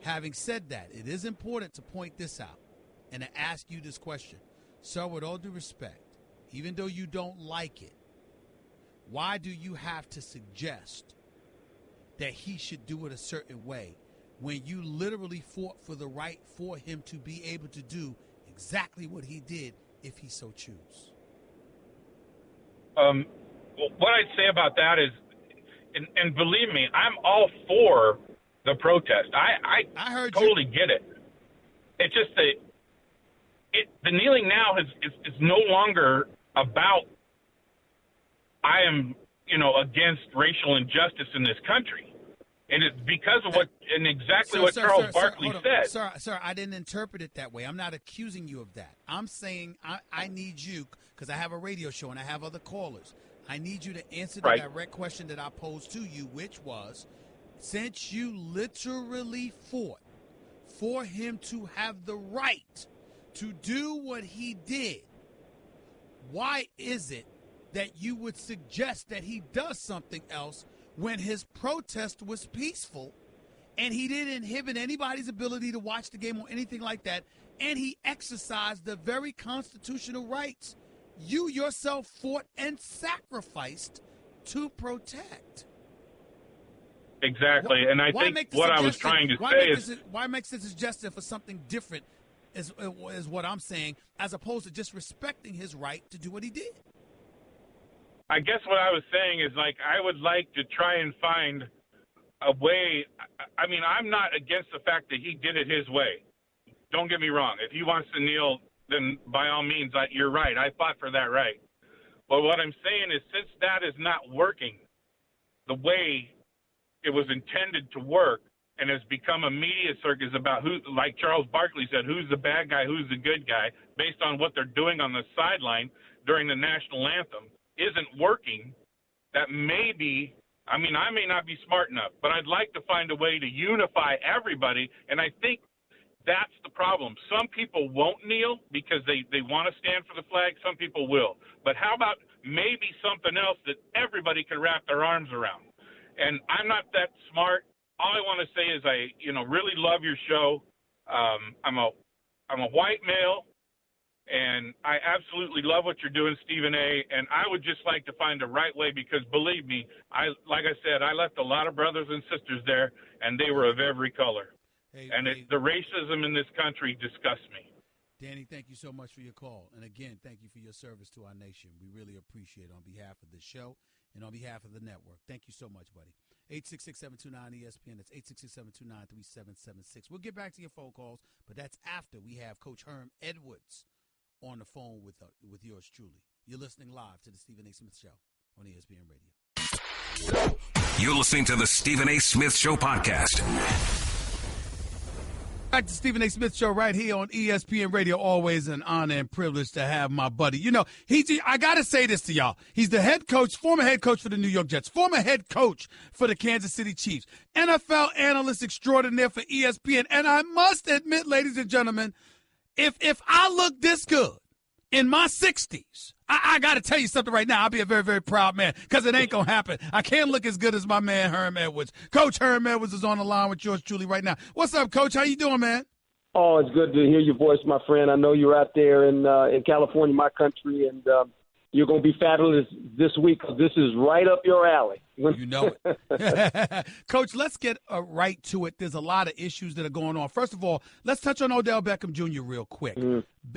having said that, it is important to point this out. and to ask you this question. Sir, with all due respect, even though you don't like it, why do you have to suggest that he should do it a certain way when you literally fought for the right for him to be able to do exactly what he did if he so choose? What I'd say about that is, and believe me, I'm all for the protest. I heard totally get it. It's just that the kneeling now is no longer about I am, against racial injustice in this country. And it's because of what Charles Barkley said. Sir, I didn't interpret it that way. I'm not accusing you of that. I'm saying I need you, because I have a radio show and I have other callers. I need you to answer the direct question that I posed to you, which was, since you literally fought for him to have the right to do what he did, why is it that you would suggest that he does something else when his protest was peaceful and he didn't inhibit anybody's ability to watch the game or anything like that, and he exercised the very constitutional rights you yourself fought and sacrificed to protect? Exactly, and I think what I was trying to say is... Why makes it suggestive for something different is what I'm saying, as opposed to just respecting his right to do what he did? I guess what I was saying is, I would like to try and find a way. I mean, I'm not against the fact that he did it his way. Don't get me wrong. If he wants to kneel, then by all means, you're right. I fought for that right. But what I'm saying is, since that is not working the way it was intended to work, and has become a media circus about who, like Charles Barkley said, who's the bad guy, who's the good guy, based on what they're doing on the sideline during the national anthem, isn't working, that maybe, I mean, I may not be smart enough, but I'd like to find a way to unify everybody, and I think that's the problem. Some people won't kneel because they want to stand for the flag. Some people will. But how about maybe something else that everybody can wrap their arms around? And I'm not that smart. All I want to say is I really love your show. I'm a white male, and I absolutely love what you're doing, Stephen A. And I would just like to find the right way, because believe me, like I said, I left a lot of brothers and sisters there, and they were of every color. The racism in this country disgusts me. Danny, thank you so much for your call. And again, thank you for your service to our nation. We really appreciate it on behalf of the show and on behalf of the network. Thank you so much, buddy. 866-729-ESPN. That's 866-729-3776. We'll get back to your phone calls, but that's after we have Coach Herm Edwards on the phone with yours truly. You're listening live to the Stephen A. Smith Show on ESPN Radio. You're listening to the Stephen A. Smith Show podcast. Back to Stephen A. Smith Show right here on ESPN Radio. Always an honor and privilege to have my buddy. I got to say this to y'all. He's the head coach, former head coach for the New York Jets, former head coach for the Kansas City Chiefs, NFL analyst extraordinaire for ESPN. And I must admit, ladies and gentlemen, if I look this good in my 60s, I got to tell you something right now. I'll be a very, very proud man, because it ain't going to happen. I can't look as good as my man, Herm Edwards. Coach Herm Edwards is on the line with yours truly right now. What's up, Coach? How you doing, man? Oh, it's good to hear your voice, my friend. I know you're out there in California, my country, and you're going to be fabulous this week, because this is right up your alley. You know it. Coach, let's get right to it. There's a lot of issues that are going on. First of all, let's touch on Odell Beckham Jr. real quick.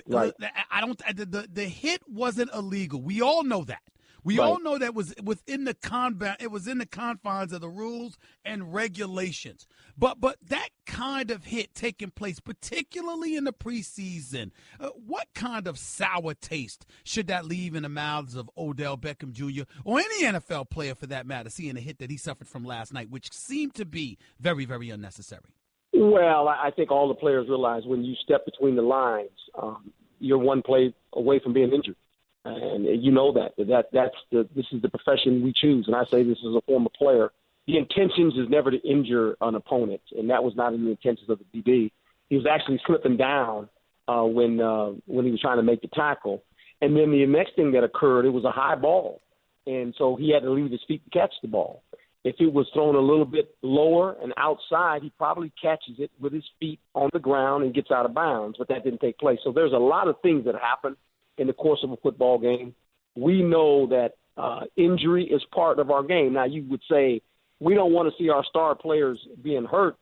Right. The hit wasn't illegal. We all know that. We all know that was within the confines of the rules and regulations. But that kind of hit taking place, particularly in the preseason, what kind of sour taste should that leave in the mouths of Odell Beckham Jr. or any NFL player for that matter, seeing the hit that he suffered from last night, which seemed to be very, very unnecessary? Well, I think all the players realize when you step between the lines, you're one play away from being injured. And you know this is the profession we choose. And I say this as a former player. The intentions is never to injure an opponent, and that was not in the intentions of the DB. He was actually slipping down when he was trying to make the tackle. And then the next thing that occurred, it was a high ball. And so he had to leave his feet to catch the ball. If it was thrown a little bit lower and outside, he probably catches it with his feet on the ground and gets out of bounds, but that didn't take place. So there's a lot of things that happen in the course of a football game. We know that injury is part of our game. Now, you would say we don't want to see our star players being hurt.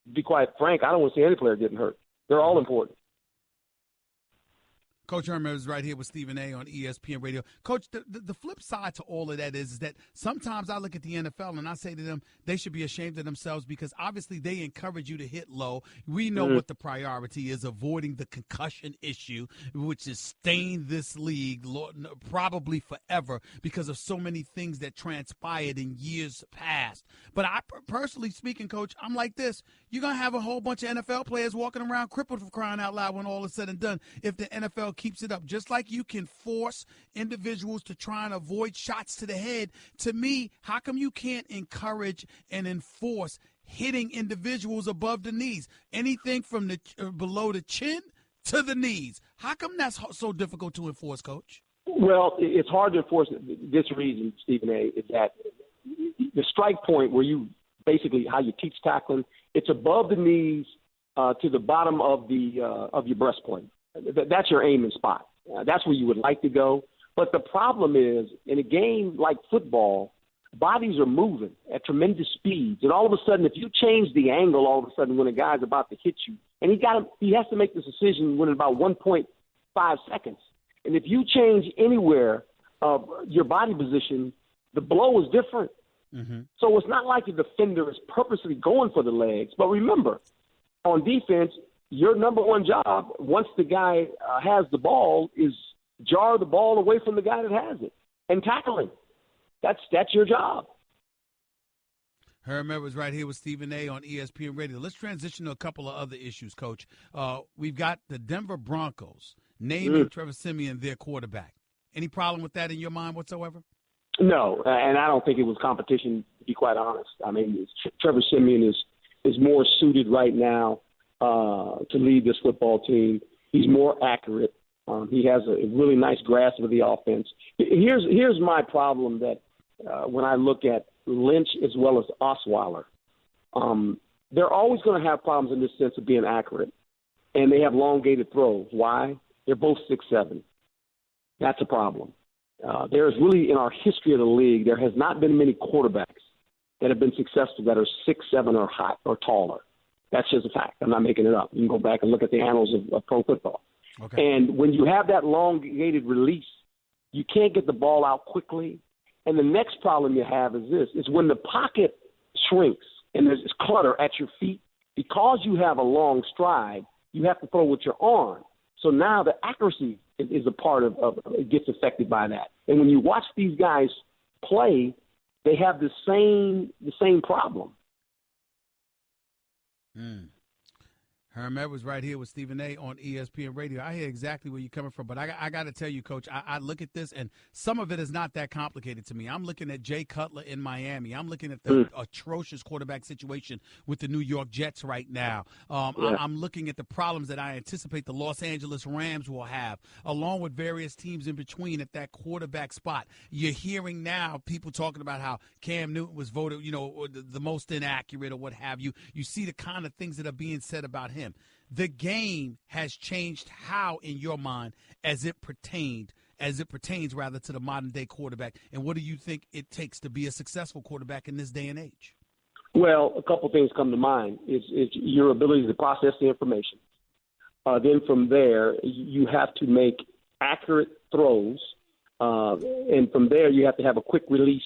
To be quite frank, I don't want to see any player getting hurt. They're all important. Coach Herman is right here with Stephen A. on ESPN Radio. Coach, the flip side to all of that is that sometimes I look at the NFL and I say to them they should be ashamed of themselves because obviously they encourage you to hit low. We know what the priority is, avoiding the concussion issue, which has stained this league probably forever because of so many things that transpired in years past. But I personally speaking, Coach, I'm like this. You're going to have a whole bunch of NFL players walking around crippled for crying out loud when all is said and done if the NFL keeps it up. Just like you can force individuals to try and avoid shots to the head, to me, how come you can't encourage and enforce hitting individuals above the knees? Anything from the below the chin to the knees. How come that's so difficult to enforce, Coach? Well, it's hard to enforce this reason, Stephen A., is that the strike point where you basically how you teach tackling, it's above the knees to the bottom of your breastplate. That's your aiming spot. That's where you would like to go. But the problem is, in a game like football, bodies are moving at tremendous speeds. And all of a sudden, if you change the angle all of a sudden when a guy's about to hit you, and he has to make this decision within about 1.5 seconds. And if you change anywhere your body position, the blow is different. Mm-hmm. So it's not like the defender is purposely going for the legs. But remember, on defense, your number one job, once the guy has the ball, is jar the ball away from the guy that has it and tackle him. That's your job. Herm Edwards right here with Stephen A. on ESPN Radio. Let's transition to a couple of other issues, Coach. We've got the Denver Broncos naming Trevor Siemian their quarterback. Any problem with that in your mind whatsoever? No, and I don't think it was competition, to be quite honest. I mean, Trevor Siemian is more suited right now to lead this football team. He's more accurate. He has a really nice grasp of the offense. Here's my problem that when I look at Lynch as well as Osweiler, they're always going to have problems in this sense of being accurate, and they have elongated throws. Why? They're both 6'7". That's a problem. There is really, in our history of the league, there has not been many quarterbacks that have been successful that are 6'7" or taller. That's just a fact. I'm not making it up. You can go back and look at the annals of pro football. Okay. And when you have that elongated release, you can't get the ball out quickly. And the next problem you have is this, is when the pocket shrinks and there's clutter at your feet, because you have a long stride, you have to throw with your arm. So now the accuracy is a part of it gets affected by that. And when you watch these guys play, they have the same problem. Herm Edwards right here with Stephen A. on ESPN Radio. I hear exactly where you're coming from, but I got to tell you, Coach, I look at this, and some of it is not that complicated to me. I'm looking at Jay Cutler in Miami. I'm looking at the atrocious quarterback situation with the New York Jets right now. I'm looking at the problems that I anticipate the Los Angeles Rams will have, along with various teams in between at that quarterback spot. You're hearing now people talking about how Cam Newton was voted, the most inaccurate or what have you. You see the kind of things that are being said about him. The game has changed how, in your mind, as it pertains to the modern day quarterback. And what do you think it takes to be a successful quarterback in this day and age? Well, a couple things come to mind. Is your ability to process the information. Then from there, you have to make accurate throws. And from there, you have to have a quick release.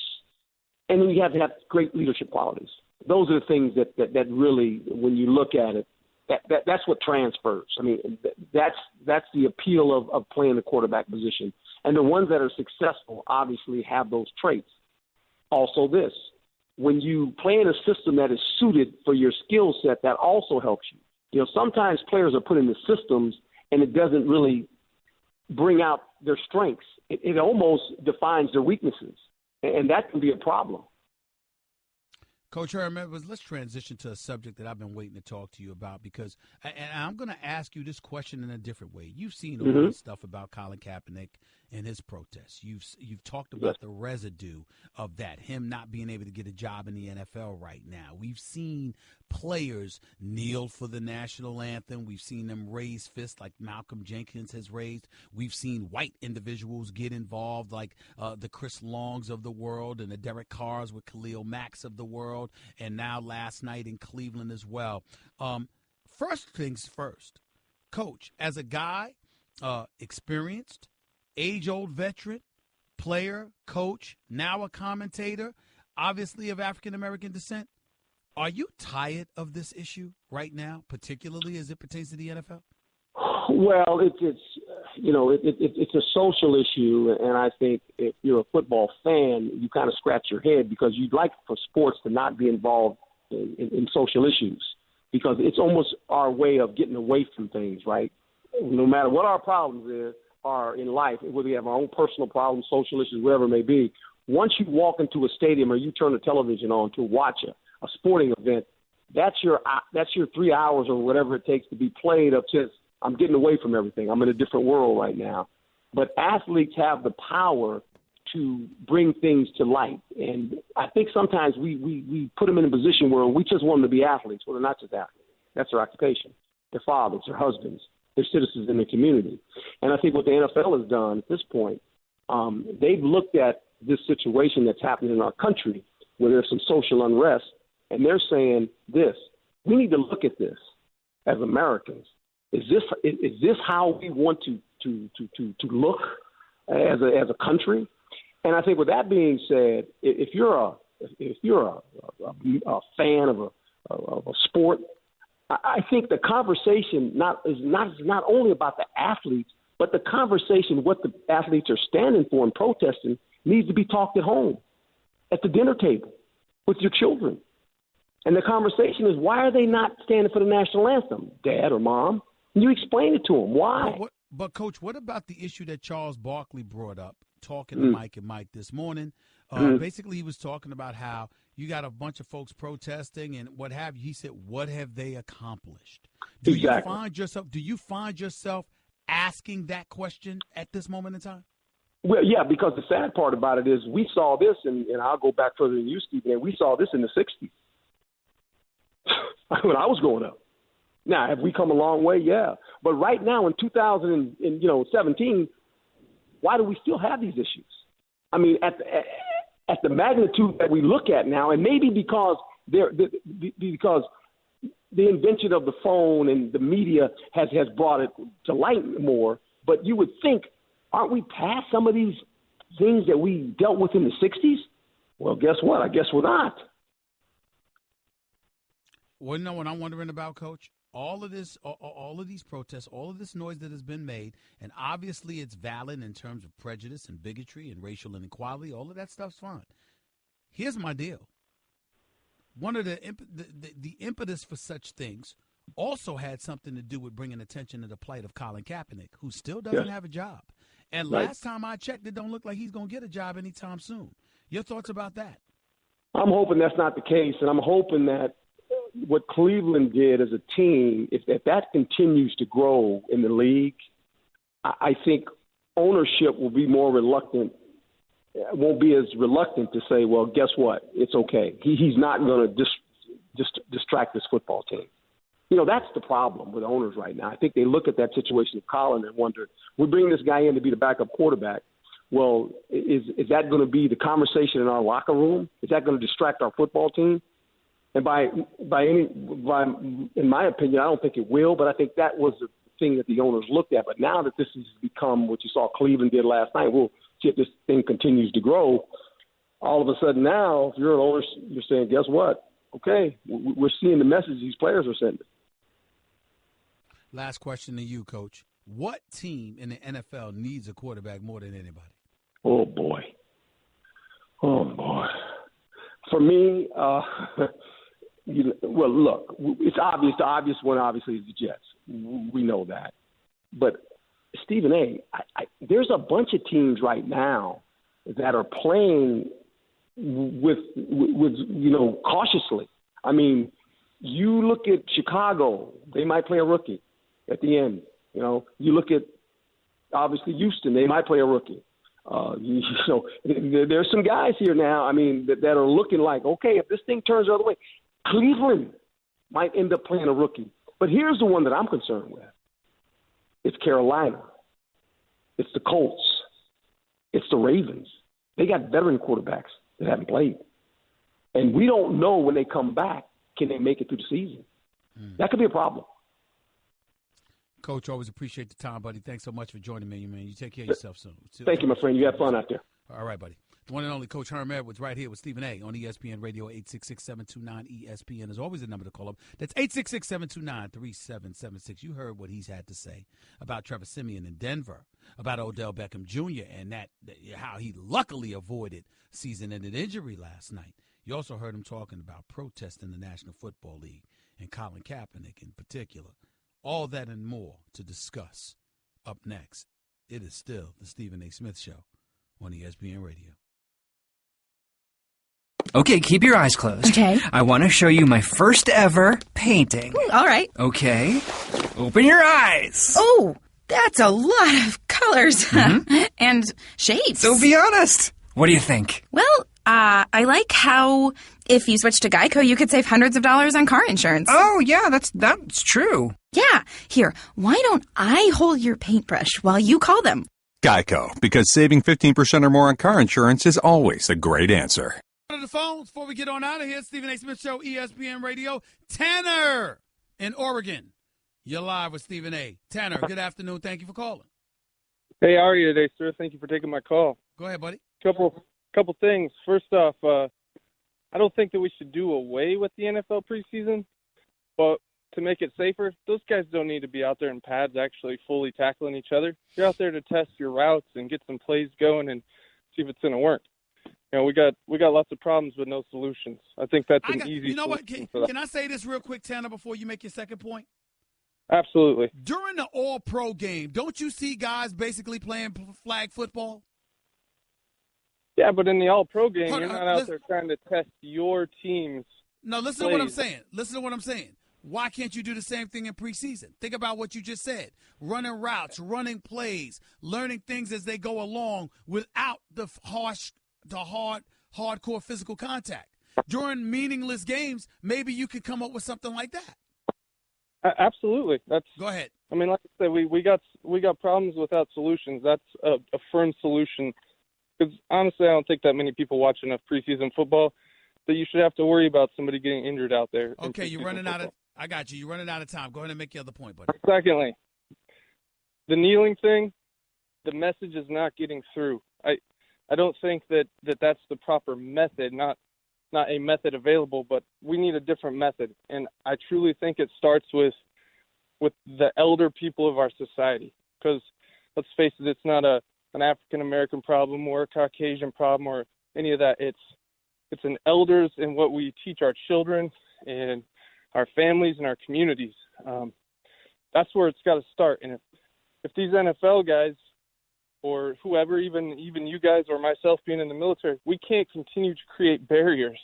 And then you have to have great leadership qualities. Those are the things that really, when you look at it, that's what transfers. I mean, that's the appeal of playing the quarterback position. And the ones that are successful obviously have those traits. Also this, when you play in a system that is suited for your skill set, that also helps you. Sometimes players are put in the systems and it doesn't really bring out their strengths. It almost defines their weaknesses. And that can be a problem. Coach Herman, let's transition to a subject that I've been waiting to talk to you about because and I'm going to ask you this question in a different way. You've seen all this stuff about Colin Kaepernick and his protests. You've talked about the residue of that, him not being able to get a job in the NFL right now. We've seen players kneel for the national anthem. We've seen them raise fists like Malcolm Jenkins has raised. We've seen white individuals get involved like the Chris Longs of the world and the Derek Carrs with Khalil Macks of the world, and now last night in Cleveland as well. First things first, Coach, as a guy, experienced, age-old veteran, player, coach, now a commentator, obviously of African-American descent, are you tired of this issue right now, particularly as it pertains to the NFL? Well, it's a social issue, and I think if you're a football fan, you kind of scratch your head because you'd like for sports to not be involved in social issues because it's almost our way of getting away from things, right? No matter what our problems are in life, whether we have our own personal problems, social issues, whatever it may be, once you walk into a stadium or you turn the television on to watch a sporting event, that's your 3 hours or whatever it takes to be played of just, I'm getting away from everything. I'm in a different world right now. But athletes have the power to bring things to light. And I think sometimes we put them in a position where we just want them to be athletes. Well, they're not just athletes. That's their occupation. Their fathers, their husbands, their citizens in the community. And I think what the NFL has done at this point, they've looked at this situation that's happening in our country where there's some social unrest, and they're saying this, we need to look at this as Americans. Is this how we want to look as a country? And I think with that being said, if you're a fan of a sport, I think the conversation is not only about the athletes, but the conversation what the athletes are standing for and protesting needs to be talked at home, at the dinner table, with your children. And the conversation is, why are they not standing for the national anthem, Dad or Mom? And you explain it to them. Why? But, Coach, what about the issue that Charles Barkley brought up, talking to Mike and Mike this morning? Basically, he was talking about how you got a bunch of folks protesting and what have you. He said, what have they accomplished? Do you find yourself asking that question at this moment in time? Well, yeah, because the sad part about it is we saw this, and I'll go back further than you, Stephen, and we saw this in the 60s when I was growing up. Now, have we come a long way? Yeah. But right now in 2017, why do we still have these issues? I mean, at the magnitude that we look at now, and maybe because because the invention of the phone and the media has brought it to light more, but you would think, aren't we past some of these things that we dealt with in the 60s? Well, guess what? I guess we're not. Well, you know what I'm wondering about, Coach? All of these protests, all of this noise that has been made, and obviously it's valid in terms of prejudice and bigotry and racial inequality. All of that stuff's fine. Here's my deal. One of the impetus for such things also had something to do with bringing attention to the plight of Colin Kaepernick, who still doesn't have a job. And last time I checked, it don't look like he's going to get a job anytime soon. Your thoughts about that? I'm hoping that's not the case, and I'm hoping that what Cleveland did as a team, if that continues to grow in the league, I think ownership will be more reluctant, won't be as reluctant to say, well, guess what? It's okay. He's not going to distract this football team. You know, that's the problem with owners right now. I think they look at that situation of Colin and wonder, we're bringing this guy in to be the backup quarterback. Well, is that going to be the conversation in our locker room? Is that going to distract our football team? And in my opinion, I don't think it will, but I think that was the thing that the owners looked at. But now that this has become what you saw Cleveland did last night, we'll see if this thing continues to grow. All of a sudden now, if you're an owner, you're saying, guess what? Okay, we're seeing the message these players are sending. Last question to you, Coach. What team in the NFL needs a quarterback more than anybody? Oh, boy. For me, well, look, it's obvious. The obvious one, obviously, is the Jets. We know that. But, Stephen A., there's a bunch of teams right now that are playing with cautiously. I mean, you look at Chicago, they might play a rookie at the end. You look at, obviously, Houston, they might play a rookie. There's some guys here now, I mean, that are looking like, okay, if this thing turns the other way, Cleveland might end up playing a rookie. But here's the one that I'm concerned with. It's Carolina. It's the Colts. It's the Ravens. They got veteran quarterbacks that haven't played. And we don't know when they come back, can they make it through the season? That could be a problem. Coach, always appreciate the time, buddy. Thanks so much for joining me, man. You take care of yourself soon. Thank you, my friend. You have fun out there. All right, buddy. The one and only Coach Herm Edwards right here with Stephen A. on ESPN Radio, 866-729-ESPN is always the number to call up. That's 866-729-3776. You heard what he's had to say about Trevor Siemian in Denver, about Odell Beckham Jr., and how he luckily avoided season-ending injury last night. You also heard him talking about protests in the National Football League and Colin Kaepernick in particular. All that and more to discuss up next. It is still the Stephen A. Smith Show on ESPN Radio. Okay, keep your eyes closed. Okay. I want to show you my first ever painting. All right. Okay. Open your eyes. Oh, that's a lot of colors and shapes. So be honest. What do you think? Well, I like how if you switch to Geico, you could save hundreds of dollars on car insurance. Oh, yeah, that's true. Yeah. Here, why don't I hold your paintbrush while you call them? Geico, because saving 15% or more on car insurance is always a great answer. On the phones before we get on out of here, Stephen A. Smith Show, ESPN Radio. Tanner in Oregon. You're live with Stephen A. Tanner, good afternoon. Thank you for calling. Hey, how are you today, sir? Thank you for taking my call. Go ahead, buddy. Couple things. First off, I don't think that we should do away with the NFL preseason, but to make it safer, those guys don't need to be out there in pads actually fully tackling each other. You're out there to test your routes and get some plays going and see if it's going to work. We got lots of problems with no solutions. I think that's an easy. You know what? Can I say this real quick, Tanner, before you make your second point? Absolutely. During the All-Pro game, don't you see guys basically playing flag football? Yeah, but in the All-Pro game, you're not out there trying to test your team's No, listen to what I'm saying. Listen to what I'm saying. Why can't you do the same thing in preseason? Think about what you just said. Running routes, running plays, learning things as they go along without the hardcore physical contact. During meaningless games, maybe you could come up with something like that. Absolutely. Go ahead. I mean, like I said, we got problems without solutions. That's a firm solution. Because honestly, I don't think that many people watch enough preseason football that you should have to worry about somebody getting injured out there. Okay, you're running out of. I got you. You're running out of time. Go ahead and make your other point, buddy. Secondly, the kneeling thing, the message is not getting through. I don't think that that's the proper method. Not a method available, but we need a different method. And I truly think it starts with the elder people of our society. Because let's face it, it's not an African-American problem or a Caucasian problem or any of that. It's an elders in what we teach our children and our families and our communities. That's where it's got to start. And if these NFL guys or whoever, even you guys or myself being in the military, we can't continue to create barriers.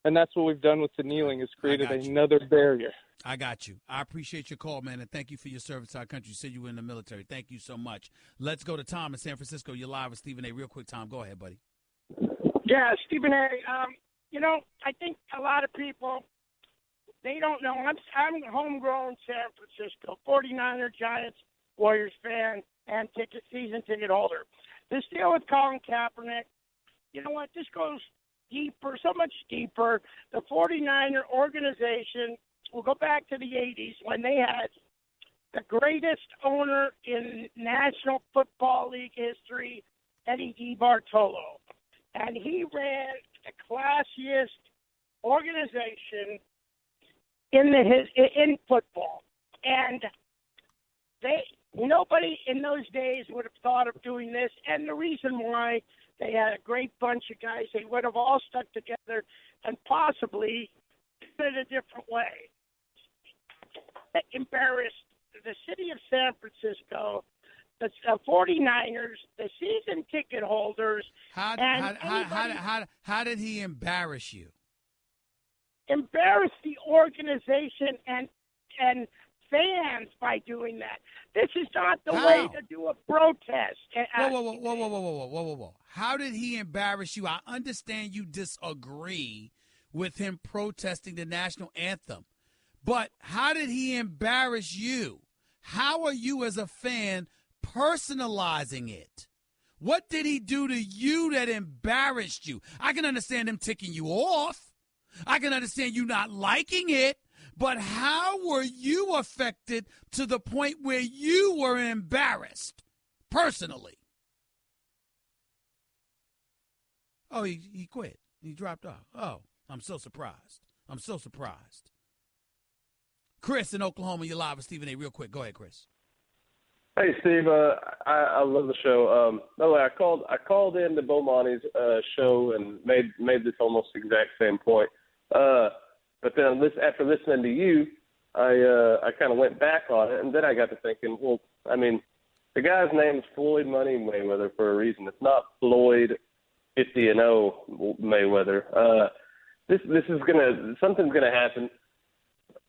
And that's what we've done with the kneeling, is created another barrier. I got you. I appreciate your call, man, and thank you for your service to our country. You said you were in the military. Thank you so much. Let's go to Tom in San Francisco. You're live with Stephen A. Real quick, Tom. Go ahead, buddy. Yeah, Stephen A. I think a lot of people, they don't know. I'm homegrown San Francisco, 49er, Giants, Warriors fan, and season ticket holder. This deal with Colin Kaepernick, you know what? This goes deeper, so much deeper. The 49er organization will go back to the 80s when they had the greatest owner in National Football League history, Eddie DeBartolo. And he ran the classiest organization in football. And nobody in those days would have thought of doing this. And the reason why, they had a great bunch of guys. They would have all stuck together and possibly did it a different way. That embarrassed the city of San Francisco, the 49ers, the season ticket holders, How did he embarrass you? Embarrass the organization and fans by doing that. This is not the way to do a protest. Whoa. How did he embarrass you? I understand you disagree with him protesting the national anthem, but how did he embarrass you? How are you as a fan personalizing it? What did he do to you that embarrassed you? I can understand him ticking you off. I can understand you not liking it. But how were you affected to the point where you were embarrassed personally? Oh, he quit. He dropped off. Oh, I'm so surprised. Chris in Oklahoma, you're live with Stephen A. Real quick. Go ahead, Chris. Hey, Steve. I love the show. By the way, I called in to Bomani's show and made this almost exact same point. But then after listening to you, I kind of went back on it, and then I got to thinking, well, I mean, the guy's name is Floyd Money Mayweather for a reason. It's not Floyd 50-0 Mayweather. This is something's gonna happen.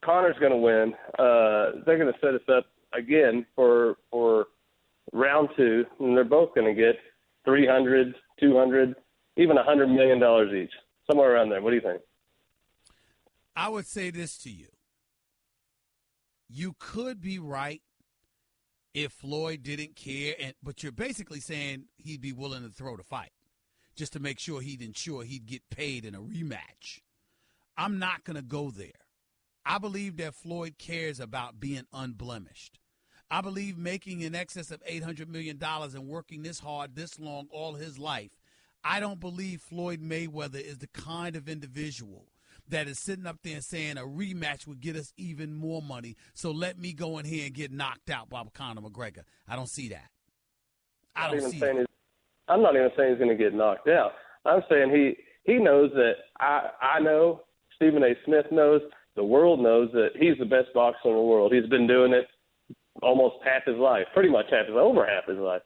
Connor's gonna win. They're gonna set us up again for round 2, and they're both gonna get $300, $200, even $100 million each, somewhere around there. What do you think? I would say this to you. You could be right if Floyd didn't care, but you're basically saying he'd be willing to throw the fight just to make sure he'd ensure he'd get paid in a rematch. I'm not going to go there. I believe that Floyd cares about being unblemished. I believe making in excess of $800 million and working this hard, this long, all his life. I don't believe Floyd Mayweather is the kind of individual that is sitting up there and saying a rematch would get us even more money, so let me go in here and get knocked out by Conor McGregor. I don't see that. I'm not even saying he's going to get knocked out. I'm saying he knows that I know, Stephen A. Smith knows, the world knows that he's the best boxer in the world. He's been doing it almost half his life, pretty much over half his life.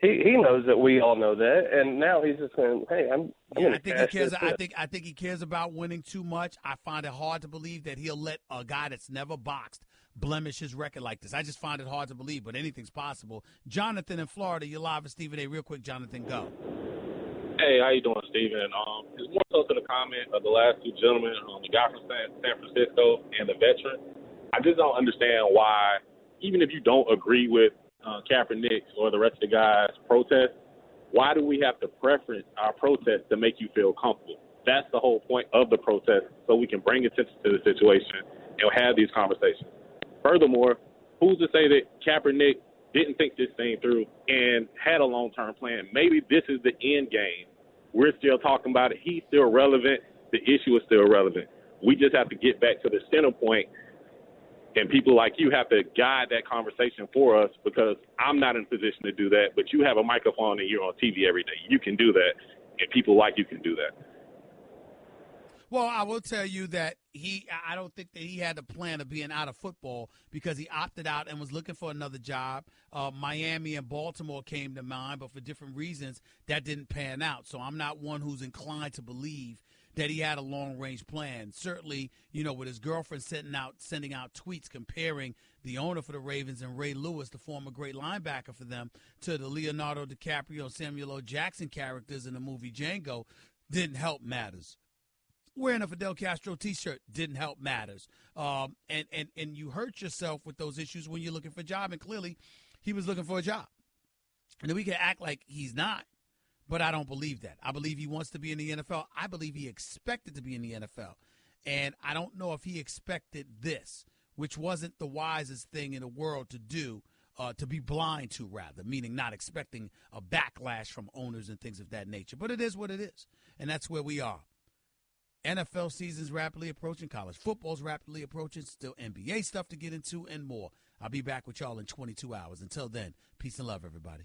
He knows that we all know that, and now he's just saying, "Hey, I'm going to cash this in." I think he cares about winning too much. I find it hard to believe that he'll let a guy that's never boxed blemish his record like this. I just find it hard to believe, but anything's possible. Jonathan in Florida, you're live with Stephen A. Real quick, Jonathan, go. Hey, how you doing, Stephen? It's more so to the comment of the last two gentlemen, the guy from San Francisco and the veteran. I just don't understand why, even if you don't agree with Kaepernick or the rest of the guys' protest, why do we have to preference our protest to make you feel comfortable? That's the whole point of the protest, so we can bring attention to the situation and have these conversations. Furthermore, who's to say that Kaepernick didn't think this thing through and had a long-term plan? Maybe this is the end game. We're still talking about it. He's still relevant. The issue is still relevant. We just have to get back to the center point, and people like you have to guide that conversation for us, because I'm not in a position to do that, but you have a microphone and you're on TV every day. You can do that, and people like you can do that. Well, I will tell you that I don't think that he had a plan of being out of football, because he opted out and was looking for another job. Miami and Baltimore came to mind, but for different reasons, that didn't pan out. So I'm not one who's inclined to believe that he had a long-range plan. Certainly, with his girlfriend sending out tweets comparing the owner for the Ravens and Ray Lewis, the former great linebacker for them, to the Leonardo DiCaprio, Samuel L. Jackson characters in the movie Django, didn't help matters. Wearing a Fidel Castro T-shirt didn't help matters. And you hurt yourself with those issues when you're looking for a job, and clearly he was looking for a job. And then we can act like he's not, but I don't believe that. I believe he wants to be in the NFL. I believe he expected to be in the NFL. And I don't know if he expected this, which wasn't the wisest thing in the world to do, to be blind to, rather, meaning not expecting a backlash from owners and things of that nature. But it is what it is, and that's where we are. NFL season's rapidly approaching. College football's rapidly approaching. Still NBA stuff to get into and more. I'll be back with y'all in 22 hours. Until then, peace and love, everybody.